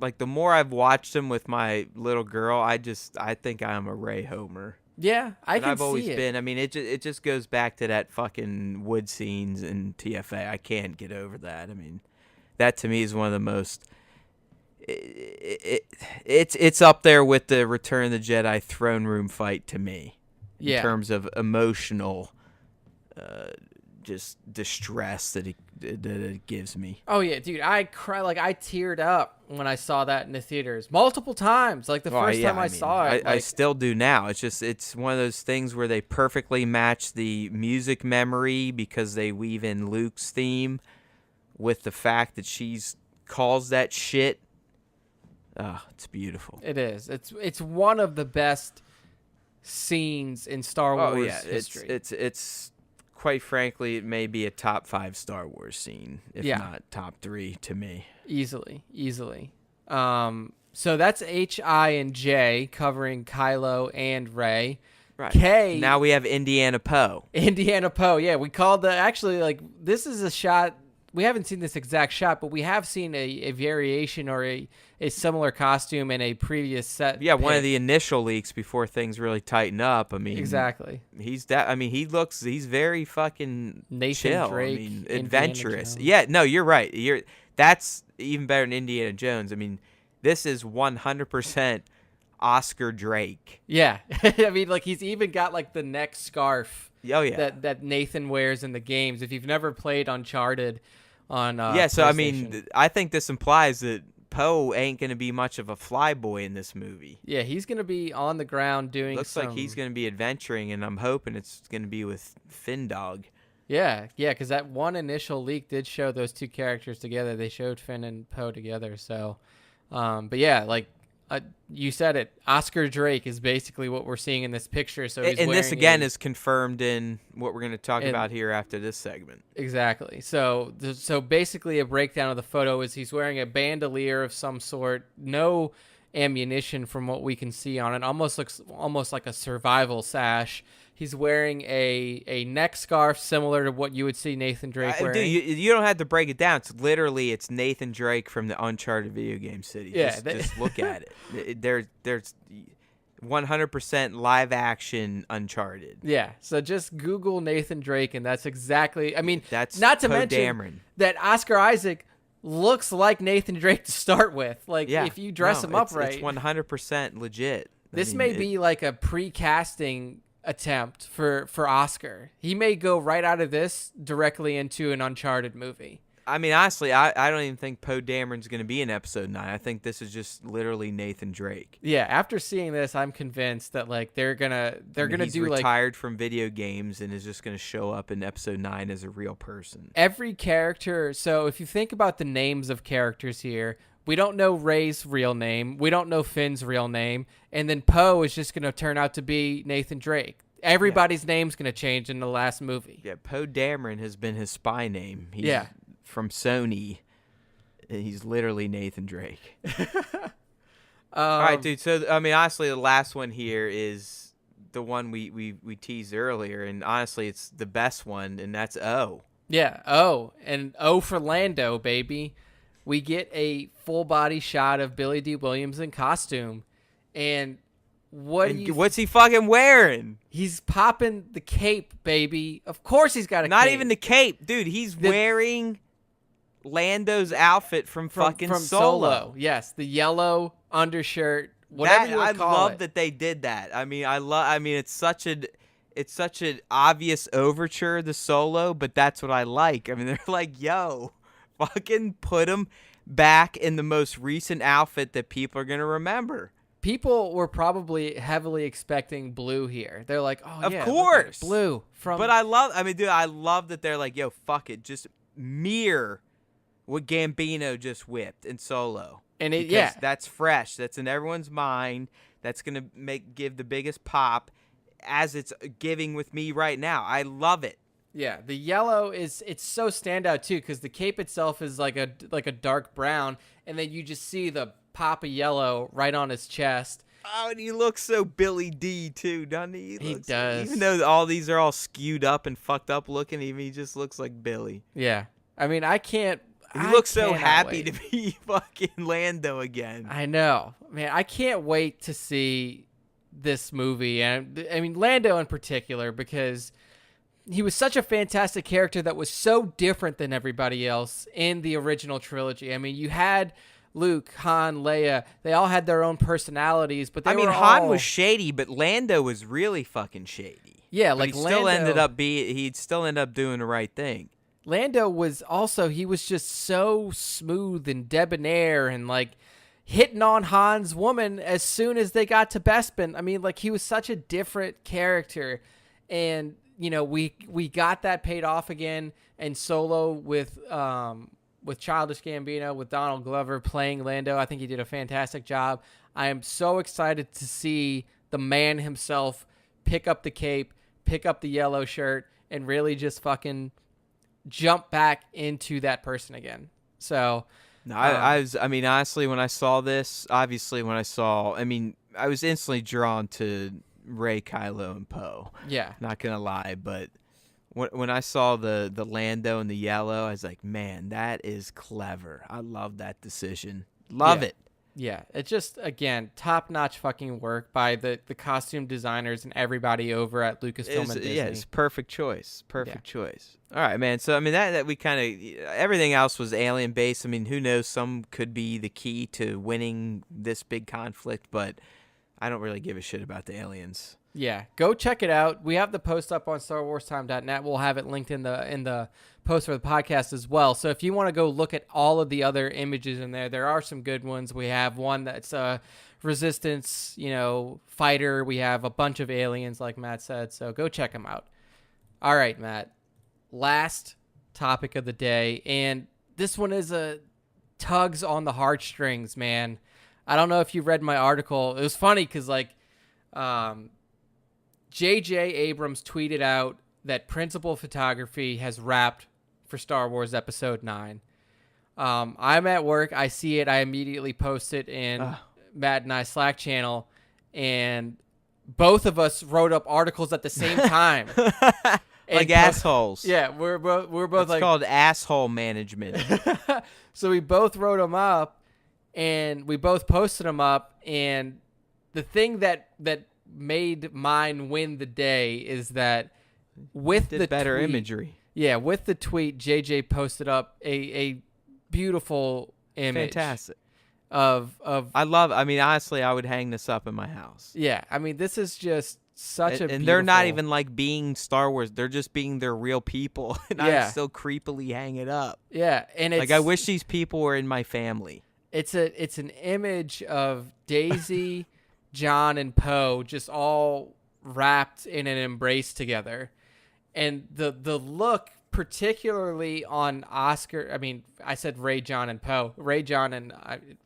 Like, the more I've watched him with my little girl, I think I'm a Rey homer. Yeah, I've always been. I mean, it just goes back to that fucking wood scenes in TFA. I can't get over that. I mean, that to me is one of the most... It's up there with the Return of the Jedi throne room fight to me, in terms of emotional, just distress that it gives me. Oh yeah, dude, I teared up when I saw that in the theaters multiple times. Like the first time I saw it, I still do now. It's one of those things where they perfectly match the music memory because they weave in Luke's theme with the fact that she's calls that shit. Oh, it's beautiful. It is. It's one of the best scenes in Star Wars history. It's quite frankly, it may be a top 5 Star Wars scene, if Yeah. not top 3 to me. Easily. So that's H, I, and J covering Kylo and Rey. Right. K. Now we have Indiana Poe. Indiana Poe. Yeah, we called this is a shot. We haven't seen this exact shot, but we have seen a variation or a similar costume in a previous set. Yeah, one of the initial leaks before things really tighten up. I mean, exactly. He's very fucking Nathan chill. Drake, I mean, Indiana adventurous. Jones. Yeah, no, you're right. That's even better than Indiana Jones. I mean, this is 100% Oscar Drake. Yeah, I mean, like he's even got like the neck scarf. Oh yeah, that Nathan wears in the games. If you've never played Uncharted on so I mean, PlayStation. I think this implies that Poe ain't gonna be much of a flyboy in this movie. Yeah, he's gonna be on the ground doing. Looks like he's gonna be adventuring, and I'm hoping it's gonna be with Finn-Dog. Yeah, because that one initial leak did show those two characters together. They showed Finn and Poe together. So, but yeah, like you said it, Oscar Drake is basically what we're seeing in this picture. So, and this again is confirmed in what we're going to talk about here after this segment. Exactly. So basically, a breakdown of the photo is he's wearing a bandolier of some sort. No ammunition from what we can see on it. Looks almost like a survival sash. He's wearing a neck scarf similar to what you would see Nathan Drake wearing. Dude, you don't have to break it down. It's Nathan Drake from the Uncharted video game city. Yeah, just look at it. There's 100% live action Uncharted. Yeah, so just Google Nathan Drake, and that's exactly. I mean, that's not to Poe mention Dameron. that Oscar Isaac looks like Nathan Drake to start with. Like, if you dress him up right, it's 100% legit. This may be like a pre-casting attempt for Oscar. He may go right out of this directly into an Uncharted movie. I mean, honestly, I don't even think Poe Dameron's going to be in Episode 9. I think this is just literally Nathan Drake. Yeah, after seeing this, I'm convinced that like they're gonna he's do retired from video games and is just going to show up in Episode 9 as a real person. Every character. So if you think about the names of characters here, we don't know Rey's real name. We don't know Finn's real name. And then Poe is just going to turn out to be Nathan Drake. Everybody's name's going to change in the last movie. Yeah, Poe Dameron has been his spy name. He's from Sony. He's literally Nathan Drake. All right, dude. So, I mean, honestly, the last one here is the one we teased earlier. And honestly, it's the best one, and that's O. Yeah, O. And O for Lando, baby. We get a full body shot of Billy Dee Williams in costume. And what's he fucking wearing? He's popping the cape, baby. Of course he's got a cape. Not even the cape. Dude, he's wearing Lando's outfit from Solo. Yes, the yellow undershirt, whatever you would call it. I love that they did that. I mean, it's such an obvious overture to Solo, but that's what I like. I mean, they're like, yo, fucking put him back in the most recent outfit that people are going to remember. People were probably heavily expecting blue here. They're like, oh, of yeah, course, blue. But I love that they're like, yo, fuck it. Just mirror what Gambino just whipped in Solo. And that's fresh. That's in everyone's mind. That's going to give the biggest pop as it's giving with me right now. I love it. Yeah, the yellow it's so standout too because the cape itself is like a dark brown, and then you just see the pop of yellow right on his chest. Oh, and he looks so Billy D too, doesn't he? He does. Even though all these are all skewed up and fucked up looking, he just looks like Billy. Yeah, I mean, he looks so happy to be fucking Lando again. I know, man. I can't wait to see this movie, and I mean Lando in particular because he was such a fantastic character that was so different than everybody else in the original trilogy. I mean, you had Luke, Han, Leia. They all had their own personalities, but Han was shady, but Lando was really fucking shady. Yeah, but he'd still end up doing the right thing. Lando was also, he was just so smooth and debonair and like hitting on Han's woman as soon as they got to Bespin. I mean, like he was such a different character, and you know, we got that paid off again in Solo with Childish Gambino, with Donald Glover playing Lando. I think he did a fantastic job. I am so excited to see the man himself pick up the cape, pick up the yellow shirt, and really just fucking jump back into that person again. So, no, I mean, honestly, when I saw this, obviously, I was instantly drawn to Rey, Kylo, and Poe. yeah. Not gonna lie, but when I saw the Lando and the yellow, I was like, man, that is clever. I love that decision. Love it. Yeah, it's just, again, top-notch fucking work by the costume designers and everybody over at Lucasfilm and Disney. Yeah, it's perfect choice. Perfect choice. All right, man. So, I mean, that we kind of, everything else was alien-based. I mean, who knows? Some could be the key to winning this big conflict, but I don't really give a shit about the aliens. Yeah, go check it out. We have the post up on StarWarsTime.net. We'll have it linked in the post for the podcast as well. So if you want to go look at all of the other images in there are some good ones. We have one that's a Resistance, fighter. We have a bunch of aliens, like Matt said. So go check them out. All right, Matt. Last topic of the day, and this one is a tugs on the heartstrings, man. I don't know if you read my article. It was funny because J.J. Abrams tweeted out that principal photography has wrapped for Star Wars Episode 9. I'm at work. I see it. I immediately post it in Matt and I Slack channel, and both of us wrote up articles at the same time. Like assholes. Yeah, we're both It's like called asshole management. So we both wrote them up, and we both posted them up, and the thing that made mine win the day is that with the better tweet, imagery. Yeah, with the tweet, JJ posted up a beautiful image. Fantastic. Of I mean, honestly, I would hang this up in my house. Yeah, I mean, this is just such and they're not even like being Star Wars. They're just being their real people. And I still creepily hang it up. Yeah, and it's like, I wish these people were in my family. It's an image of Daisy, John, and Poe just all wrapped in an embrace together. And the look, particularly on Oscar, I mean, I said Ray, John, and Poe. Ray, John, and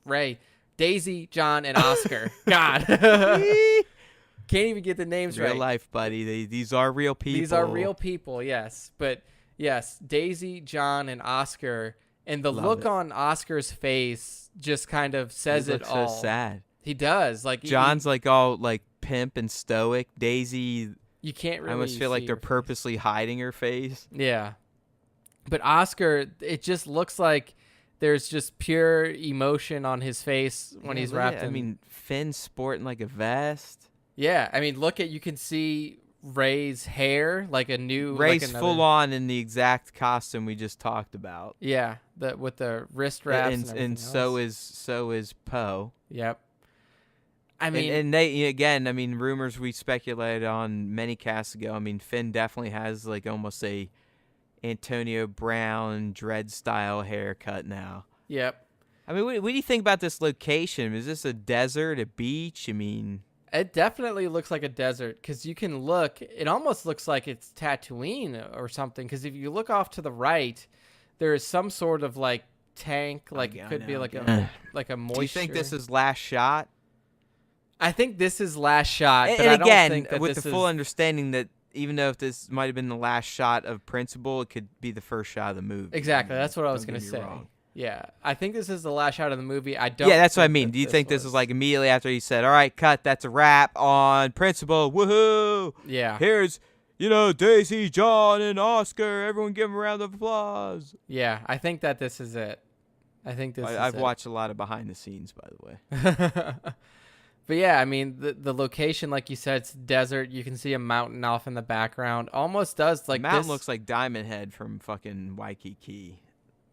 Ray. Daisy, John, and Oscar. God. Can't even get the names right. Real life, buddy. These are real people. These are real people, yes. But, yes, Daisy, John, and Oscar. And the look on Oscar's face just kind of says it all. So sad. He does. Like John's like all like pimp and stoic. Daisy, you can't really. I almost feel like they're purposely hiding her face. Yeah, but Oscar, it just looks like there's just pure emotion on his face when he's wrapped in. I mean, Finn's sporting like a vest. Yeah, I mean, you can see Ray's hair, like a new. Ray's like full on in the exact costume we just talked about. Yeah, with the wrist wraps and so is Poe. Yep. I mean, and they again. I mean, rumors we speculated on many casts ago. I mean, Finn definitely has like almost a Antonio Brown dread style haircut now. Yep. I mean, what do you think about this location? Is this a desert, a beach? I mean, it definitely looks like a desert because you can look. It almost looks like it's Tatooine or something. Because if you look off to the right, there is some sort of like tank, like it could be like a moisture. Do you think this is last shot? I think this is last shot, but and I don't again, think that with this the full understanding that even though if this might have been the last shot of Principal, it could be the first shot of the movie. Exactly, that's what I was gonna say. Wrong. Yeah, I think this is the last shot of the movie. I don't. Yeah, that's what I mean. Do you think this is like immediately after he said, "All right, cut, that's a wrap on Principal, woohoo"? Yeah. Here's, Daisy, John, and Oscar. Everyone give them a round of applause. Yeah, I think that this is it. I've watched a lot of behind the scenes, by the way. But yeah, I mean, the location, like you said, it's desert. You can see a mountain off in the background. Almost does like the mountain this. looks like Diamond Head from fucking Waikiki.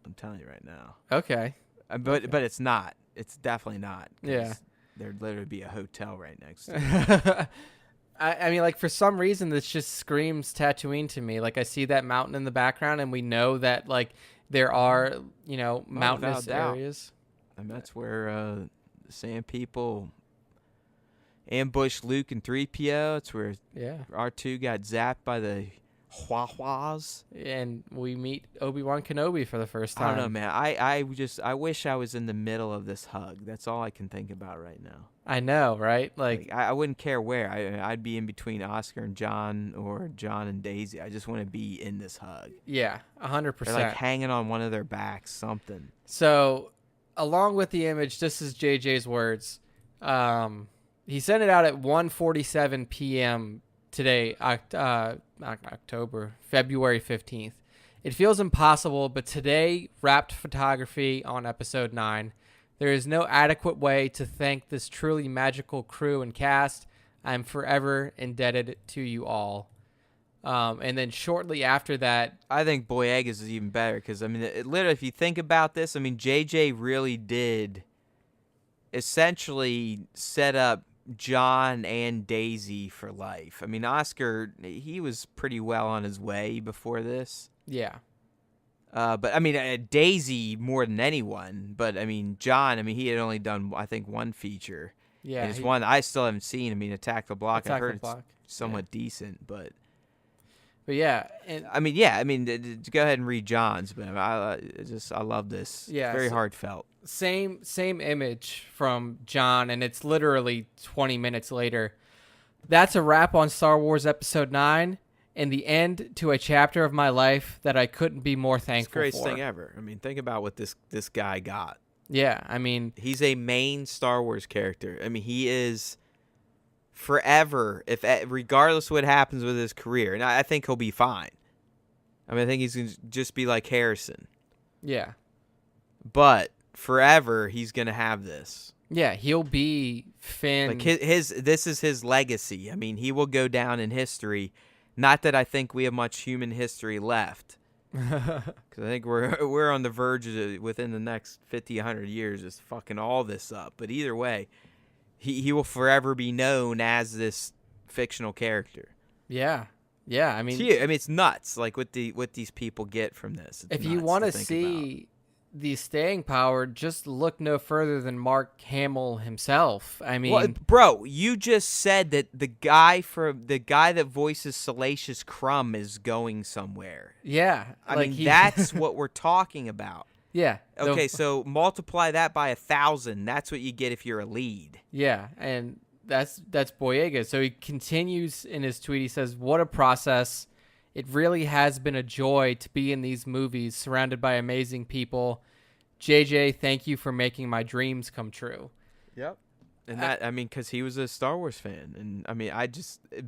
I'm telling you right now. Okay. But it's not. It's definitely not. Yeah. There'd literally be a hotel right next to it. I mean, like, for some reason, this just screams Tatooine to me. Like, I see that mountain in the background, and we know that, like, there are, mountainous areas. And that's where the Sand People ambushed Luke and 3PO. It's where R2 got zapped by the Hua-Huas. And we meet Obi-Wan Kenobi for the first time. I don't know, man. I wish I was in the middle of this hug. That's all I can think about right now. I know, right? Like I wouldn't care where. I'd be in between Oscar and John or John and Daisy. I just want to be in this hug. yeah, 100%. Or like hanging on one of their backs, something. So, along with the image, this is JJ's words. He sent it out at 1:47 p.m. today, February 15th. It feels impossible, but today wrapped photography on episode 9. There is no adequate way to thank this truly magical crew and cast. I'm forever indebted to you all. And then shortly after that, I think Boyega's is even better because, I mean, literally, if you think about this, I mean, JJ really did essentially set up John and Daisy for life. I mean, Oscar, he was pretty well on his way before this. yeah. But, I mean, Daisy more than anyone. But, I mean, John, I mean, he had only done, I think, one feature. Yeah. And it's one I still haven't seen. I mean, Attack the Block. Attack I heard the Block. it's somewhat decent, but... But yeah, and I mean, go ahead and read John's, but I love this. Yeah, It's very so- heartfelt. same image from John, and it's literally 20 minutes later. That's a wrap on Star Wars Episode 9 and the end to a chapter of my life that I couldn't be more It's the thankful greatest for. thing ever. I mean, think about what this guy got. Yeah, I mean, He's a main Star Wars character. I mean, he is forever, regardless of what happens with his career, and I think he'll be fine. I mean, I think he's going to just be like Harrison. yeah. But forever, he's going to have this. Yeah, he'll be Finn. Like this is his legacy. I mean, he will go down in history. Not that I think we have much human history left, because I think we're on the verge of within the next 50, 100 years just fucking all this up. But either way, he will forever be known as this fictional character. yeah. Yeah, I mean, It's nuts. Like what these people get from this. It's if you nuts want to think see the staying power, just look no further than Mark Hamill himself. I mean, well, bro, you just said that the guy that voices Salacious Crumb is going somewhere. yeah. I like mean, that's what we're talking about. yeah. Okay, so multiply that by 1,000. That's what you get if you're a lead. Yeah, and that's Boyega. So he continues in his tweet. He says, "What a process. It really has been a joy to be in these movies surrounded by amazing people. JJ, thank you for making my dreams come true." Yep. And because he was a Star Wars fan. And, I mean,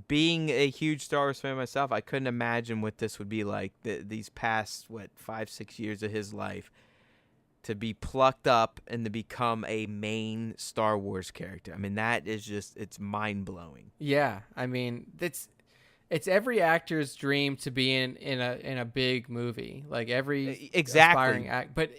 being a huge Star Wars fan myself, I couldn't imagine what this would be like these past, 5-6 years of his life, to be plucked up and to become a main Star Wars character. I mean, that is just, it's mind-blowing. Yeah, I mean, it's every actor's dream to be in a big movie. Like every Exactly. aspiring but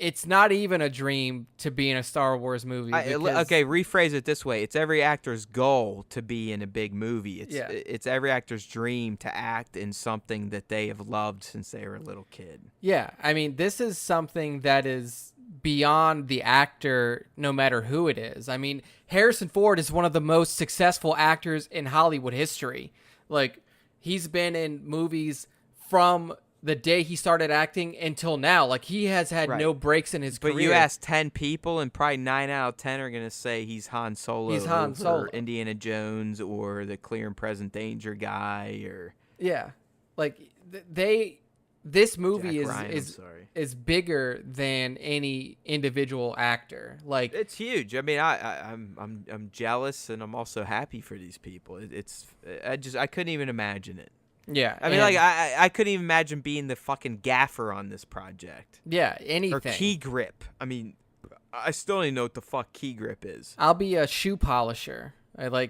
it's not even a dream to be in a Star Wars movie. Okay, rephrase it this way. It's every actor's goal to be in a big movie. It's every actor's dream to act in something that they have loved since they were a little kid. Yeah, I mean, this is something that is beyond the actor, no matter who it is. I mean, Harrison Ford is one of the most successful actors in Hollywood history. Like, he's been in movies from the day he started acting until now. Like, he has had no breaks in his career. But you ask 10 people, and probably 9 out of 10 are going to say he's Han Solo. He's Han Solo. Or Indiana Jones, or the Clear and Present Danger guy, or... Yeah. Like, this movie Jack Ryan, is bigger than any individual actor. Like, it's huge. I mean, I'm jealous, and I'm also happy for these people. I couldn't even imagine it. yeah. I mean, like, I couldn't even imagine being the fucking gaffer on this project. yeah, anything. Or key grip. I mean, I still don't even know what the fuck key grip is. I'll be a shoe polisher.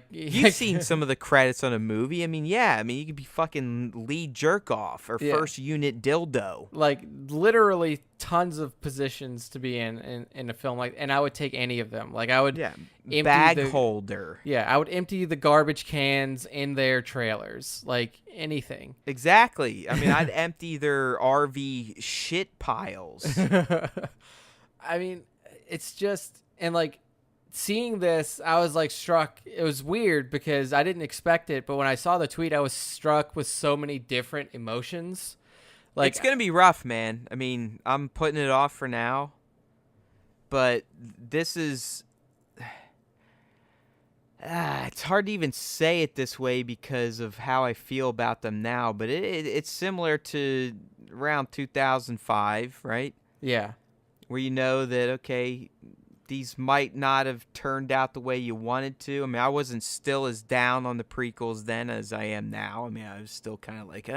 You've seen some of the credits on a movie. I mean, you could be fucking lead jerk off or first unit dildo. Like, literally tons of positions to be in a film, like, and I would take any of them. Like, I would empty bag holder. Yeah, I would empty the garbage cans in their trailers, like anything. Exactly. I mean, I'd empty their RV shit piles. I mean, it's just, and like, seeing this, I was like struck. It was weird because I didn't expect it, but when I saw the tweet, I was struck with so many different emotions. Like, it's gonna be rough, man. I mean, I'm putting it off for now, but this is. It's hard to even say it this way because of how I feel about them now, but it's similar to around 2005, right? yeah, Where you know that, okay, these might not have turned out the way you wanted to. I mean, I wasn't still as down on the prequels then as I am now. I mean, I was still kind of like,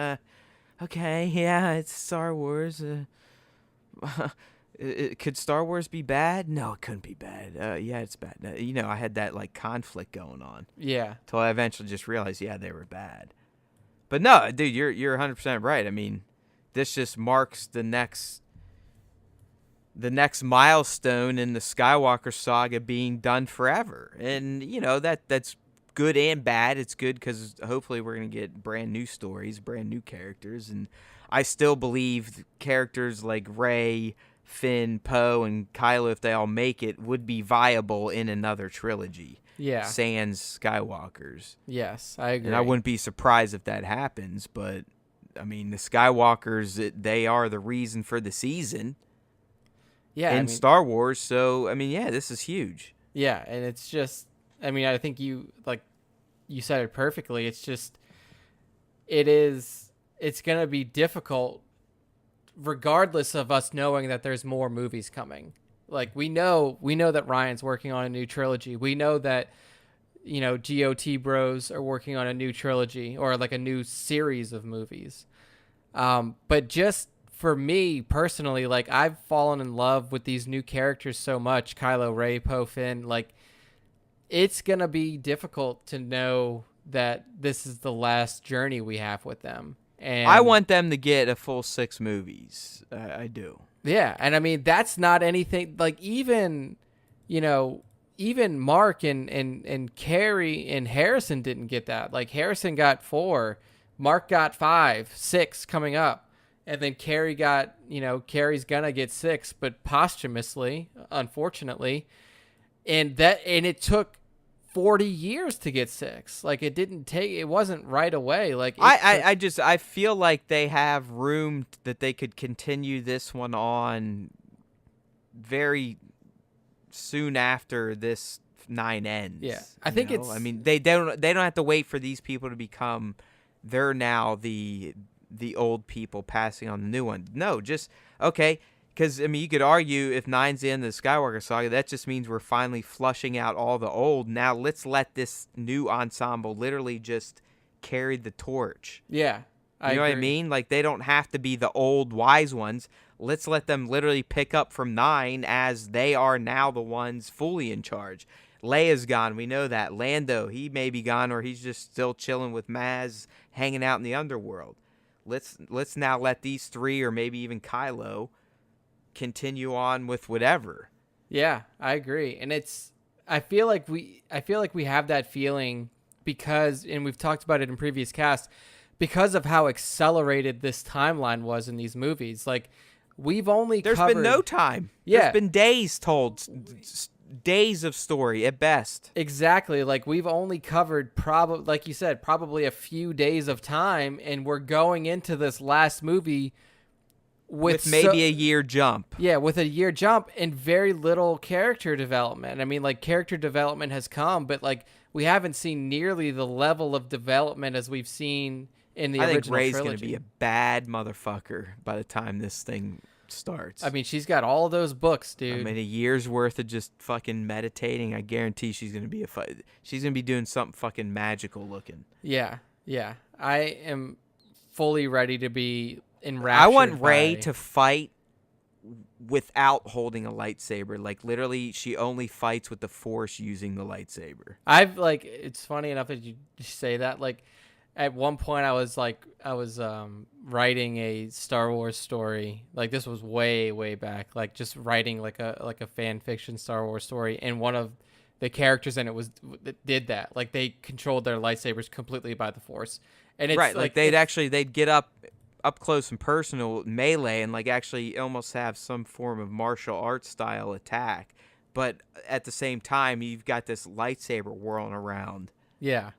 okay, yeah, it's Star Wars. Could Star Wars be bad? No, it couldn't be bad. Yeah, it's bad. I had that like conflict going on yeah, till I eventually just realized, yeah, they were bad. But no, dude, you're 100% right. I mean, this just marks the next milestone in the Skywalker saga being done forever, and that's good and bad. It's good because hopefully we're gonna get brand new stories, brand new characters, and I still believe characters like Rey, Finn, Poe, and Kylo, if they all make it, would be viable in another trilogy. yeah. Sans Skywalkers. Yes, I agree. And I wouldn't be surprised if that happens, but I mean, the Skywalkers, they are the reason for the season in Star Wars. So, I mean, yeah, this is huge. Yeah, and it's just, I mean, I think you said it perfectly. It's just, it's going to be difficult regardless of us knowing that there's more movies coming. Like, we know that Ryan's working on a new trilogy. We know that, GOT Bros are working on a new trilogy or like a new series of movies. But just for me personally, like, I've fallen in love with these new characters so much, Kylo, Rey, Poe, Finn. Like, it's going to be difficult to know that this is the last journey we have with them. And I want them to get a full 6 movies. I do. Yeah, and I mean, that's not anything, like, even Mark and Carrie and Harrison didn't get that. Like, Harrison got 4, Mark got 5, 6 coming up. And then Carrie got, Carrie's gonna get 6, but posthumously, unfortunately. And it took 40 years to get 6. Like, it wasn't right away. Like, I feel like they have room that they could continue this one on very soon after this 9 ends. Yeah. I think it's, I mean, they don't have to wait for these people to become, they're now the old people passing on the new one. No, just, okay, because, I mean, you could argue if 9's the end of the Skywalker saga, that just means we're finally flushing out all the old. Now let's let this new ensemble literally just carry the torch. Yeah, you know agree. what I mean? Like, they don't have to be the old wise ones. Let's let them literally pick up from 9 as they are now the ones fully in charge. Leia's gone. We know that. Lando, he may be gone, or he's just still chilling with Maz, hanging out in the underworld. Let's now let these 3, or maybe even Kylo, continue on with whatever. Yeah, I agree. And I feel like we have that feeling because, and we've talked about it in previous casts, because of how accelerated this timeline was in these movies. Like, we've only There's covered, been no time. Yeah. There's been days told, days of story at best. Exactly. Like, we've only covered like you said, probably a few days of time, and we're going into this last movie with maybe a year jump. Yeah, with a year jump and very little character development. I mean, like, character development has come, but, like, we haven't seen nearly the level of development as we've seen in the original trilogy. I think Rey's going to be a bad motherfucker by the time this thing starts. I mean, she's got all those books, dude. I mean, a year's worth of just fucking meditating. I guarantee she's going to be she's going to be doing something fucking magical looking. Yeah, yeah. I am fully ready to be enraptured. I want Rey to fight without holding a lightsaber. Like, literally, she only fights with the Force using the lightsaber. It's funny enough that you say that. Like, at one point I was writing a Star Wars story. Like, this was way back. Like, just writing like a fan fiction Star Wars story, and one of the characters in it did that. Like, they controlled their lightsabers completely by the Force. And it's right, like they'd get up close and personal melee and, like, actually almost have some form of martial arts style attack but at the same time, you've got this lightsaber whirling around, Yeah.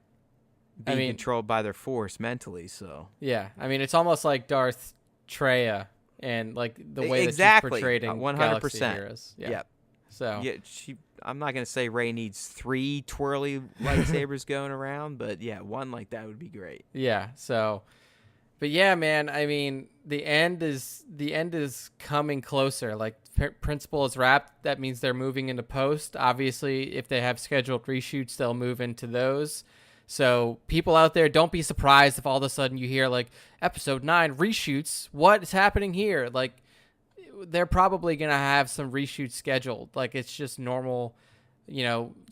being controlled by their force mentally. So yeah. I mean, it's almost like Darth Treya and like the way that she's exactly portrayed in 100%. Galaxy Heroes. Yeah. Yep. So Yeah, I'm not gonna say Rey needs 3 twirly lightsabers going around, but yeah, one like that would be great. yeah. So, but yeah, man. I mean, the end is coming closer. Like principal is wrapped. That means they're moving into post. Obviously, if they have scheduled reshoots, they'll move into those. So people out there, don't be surprised if all of a sudden you hear like episode 9 reshoots. What is happening here? Like, they're probably going to have some reshoots scheduled. Like, it's just normal,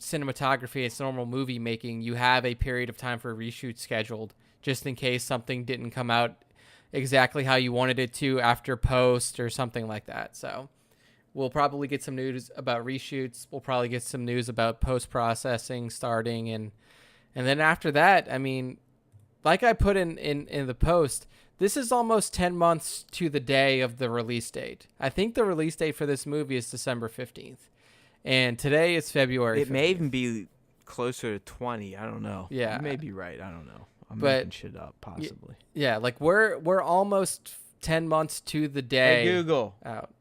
cinematography. It's normal movie making. You have a period of time for reshoots scheduled just in case something didn't come out exactly how you wanted it to after post or something like that. So we'll probably get some news about reshoots. We'll probably get some news about post-processing starting. And then after that, I mean, like I put in the post, this is almost 10 months to the day of the release date. I think the release date for this movie is December 15th. And today is February 15th. It may even be closer to 20. I don't know. Yeah. You may be right. I don't know. I'm making shit up, possibly. Yeah, like we're almost 10 months to the day. Hey, Google. Out.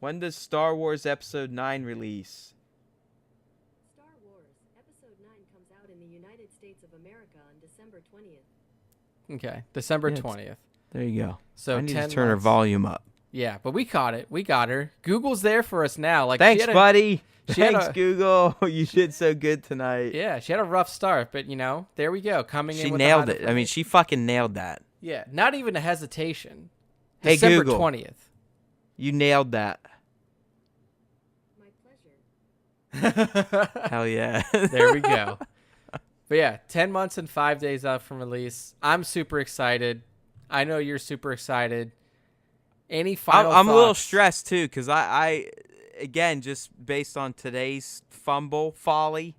When does Star Wars Episode 9 release? Star Wars Episode 9 comes out in the United States of America on December 20th. Okay, December Yeah, 20th. There you go. So I need 10 to turn her months. volume up. Yeah, but we caught it. We got her. Google's there for us now. Like, Thanks, buddy. she had Thanks, Google. You did so good tonight. Yeah, she had a rough start, but there we go. Coming in. She with nailed the it. I mean, she fucking nailed that. Yeah, not even a hesitation. Hey, December Google. 20th. You nailed that. My pleasure. Hell yeah. There we go. But yeah, 10 months and 5 days out from release. I'm super excited. I know you're super excited. Any final I'm a little thoughts? stressed too, because I again, just based on today's folly,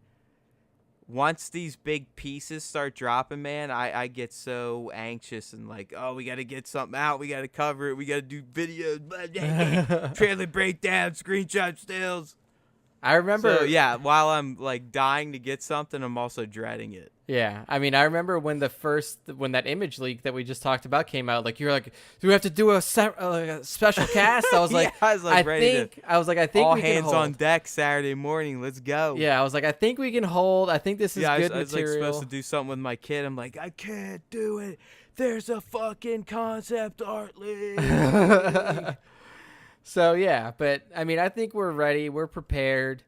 once these big pieces start dropping, man, I get so anxious and like, oh, we got to get something out. We got to cover it. We got to do videos, blah, blah, blah, trailer breakdown, screenshot stills. I remember. So, yeah, while I'm like dying to get something, I'm also dreading it. Yeah, I mean, I remember when that image leak that we just talked about came out. Like, you were like, "Do we have to do a special cast?" I was Yeah, like, I was like, ready to- I think all we can hands hold. on deck Saturday morning. Let's go. Yeah, I was like, I think we can hold. I think this is Yeah, good I was like material. supposed to do something with my kid. I'm like, I can't do it. There's a fucking concept art league. So yeah, but I mean, I think we're ready. We're prepared.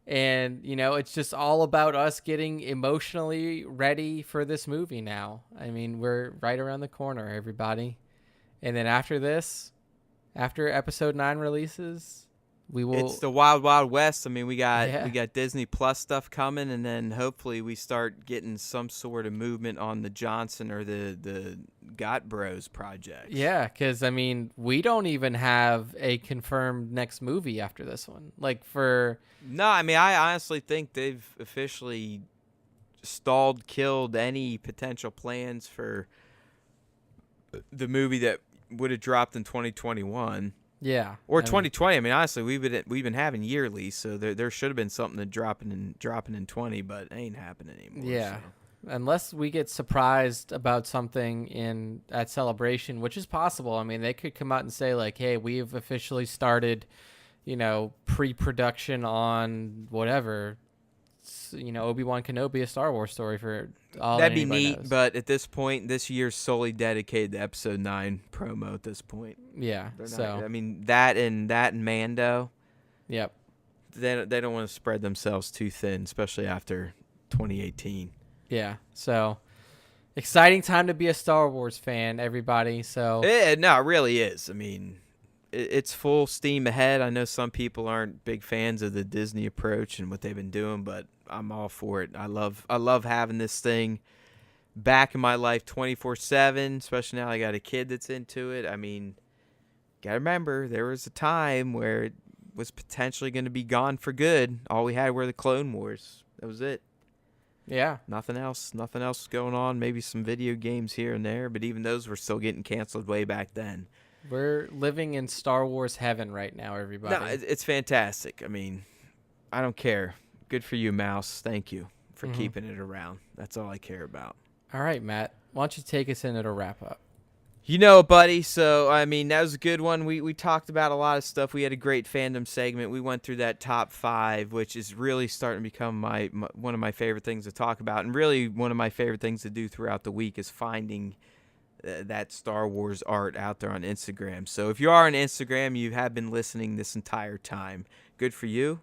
And, it's just all about us getting emotionally ready for this movie now. I mean, we're right around the corner, everybody. And then after episode 9 releases, we will. It's the Wild Wild West. I mean, we got Disney Plus stuff coming, and then hopefully we start getting some sort of movement on the Johnson or the Got Bros project. Yeah, because, I mean, we don't even have a confirmed next movie after this one. Like, No, I mean, I honestly think they've officially killed any potential plans for the movie that would have dropped in 2021. Yeah. Or 2020. I mean, honestly, we've been having yearly, so there should have been something that dropping in 20, but it ain't happening anymore. Yeah. So. Unless we get surprised about something at Celebration, which is possible. I mean, they could come out and say like, "Hey, we've officially started, pre-production on whatever, Obi-Wan Kenobi, a Star Wars story for all." That'd be anybody neat, knows. but at this point, this year's solely dedicated to Episode 9 promo at this point. Yeah. I mean, that and Mando. Yep. They don't want to spread themselves too thin, especially after 2018. Yeah. So exciting time to be a Star Wars fan, everybody. So No, it really is. I mean, it's full steam ahead. I know some people aren't big fans of the Disney approach and what they've been doing, but I'm all for it. I love having this thing back in my life 24/7, especially now I got a kid that's into it. I mean, gotta remember, there was a time where it was potentially going to be gone for good. All we had were the Clone Wars. That was it. yeah. Nothing else was going on. Maybe some video games here and there, but even those were still getting canceled way back then. We're living in Star Wars heaven right now, everybody. No, it's fantastic. I mean, I don't care. Good for you, Mouse. Thank you for keeping it around. That's all I care about. All right, Matt. Why don't you take us into the wrap up? You know, buddy, so, I mean, that was a good one. We talked about a lot of stuff. We had a great fandom segment. We went through that top 5, which is really starting to become my one of my favorite things to talk about. And really one of my favorite things to do throughout the week is finding that Star Wars art out there on Instagram. So if you are on Instagram, you have been listening this entire time. Good for you.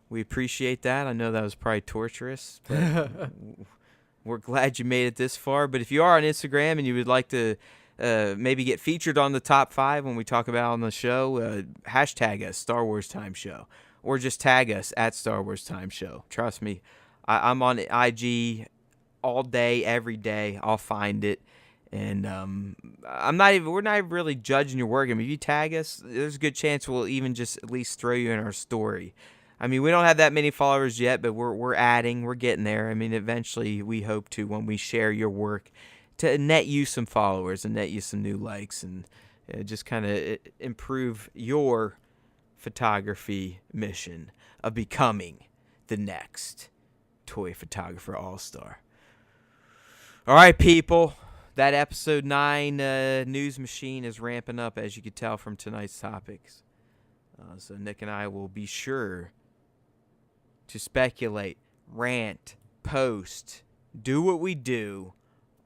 We appreciate that. I know that was probably torturous, but we're glad you made it this far. But if you are on Instagram and you would like to maybe get featured on the top 5 when we talk about it on the show, hashtag us, Star Wars Time Show. Or just tag us at Star Wars Time Show. Trust me, I'm on IG all day, every day. I'll find it. And we're not even really judging your work. I mean, if you tag us, there's a good chance we'll even just at least throw you in our story. I mean, we don't have that many followers yet, but we're adding, we're getting there. I mean, eventually we hope to, when we share your work, to net you some followers and net you some new likes and just kind of improve your photography mission of becoming the next toy photographer all-star. All right, people, that episode 9 news machine is ramping up, as you could tell from tonight's topics. So Nick and I will be sure to speculate, rant, post, do what we do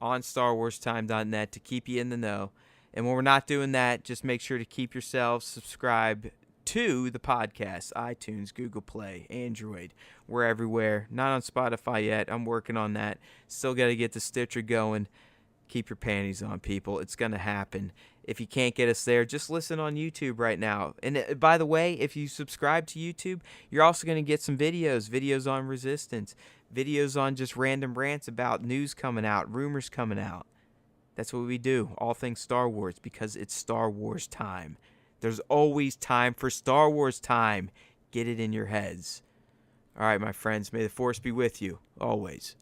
on StarWarsTime.net to keep you in the know. And when we're not doing that, just make sure to keep yourselves subscribed to the podcast, iTunes, Google Play, Android. We're everywhere. Not on Spotify yet. I'm working on that. Still got to get the Stitcher going. Keep your panties on, people. It's going to happen. If you can't get us there, just listen on YouTube right now. And by the way, if you subscribe to YouTube, you're also going to get some videos on Resistance, videos on just random rants about news coming out, rumors coming out. That's what we do, all things Star Wars, because it's Star Wars time. There's always time for Star Wars time. Get it in your heads. All right, my friends, may the Force be with you, always.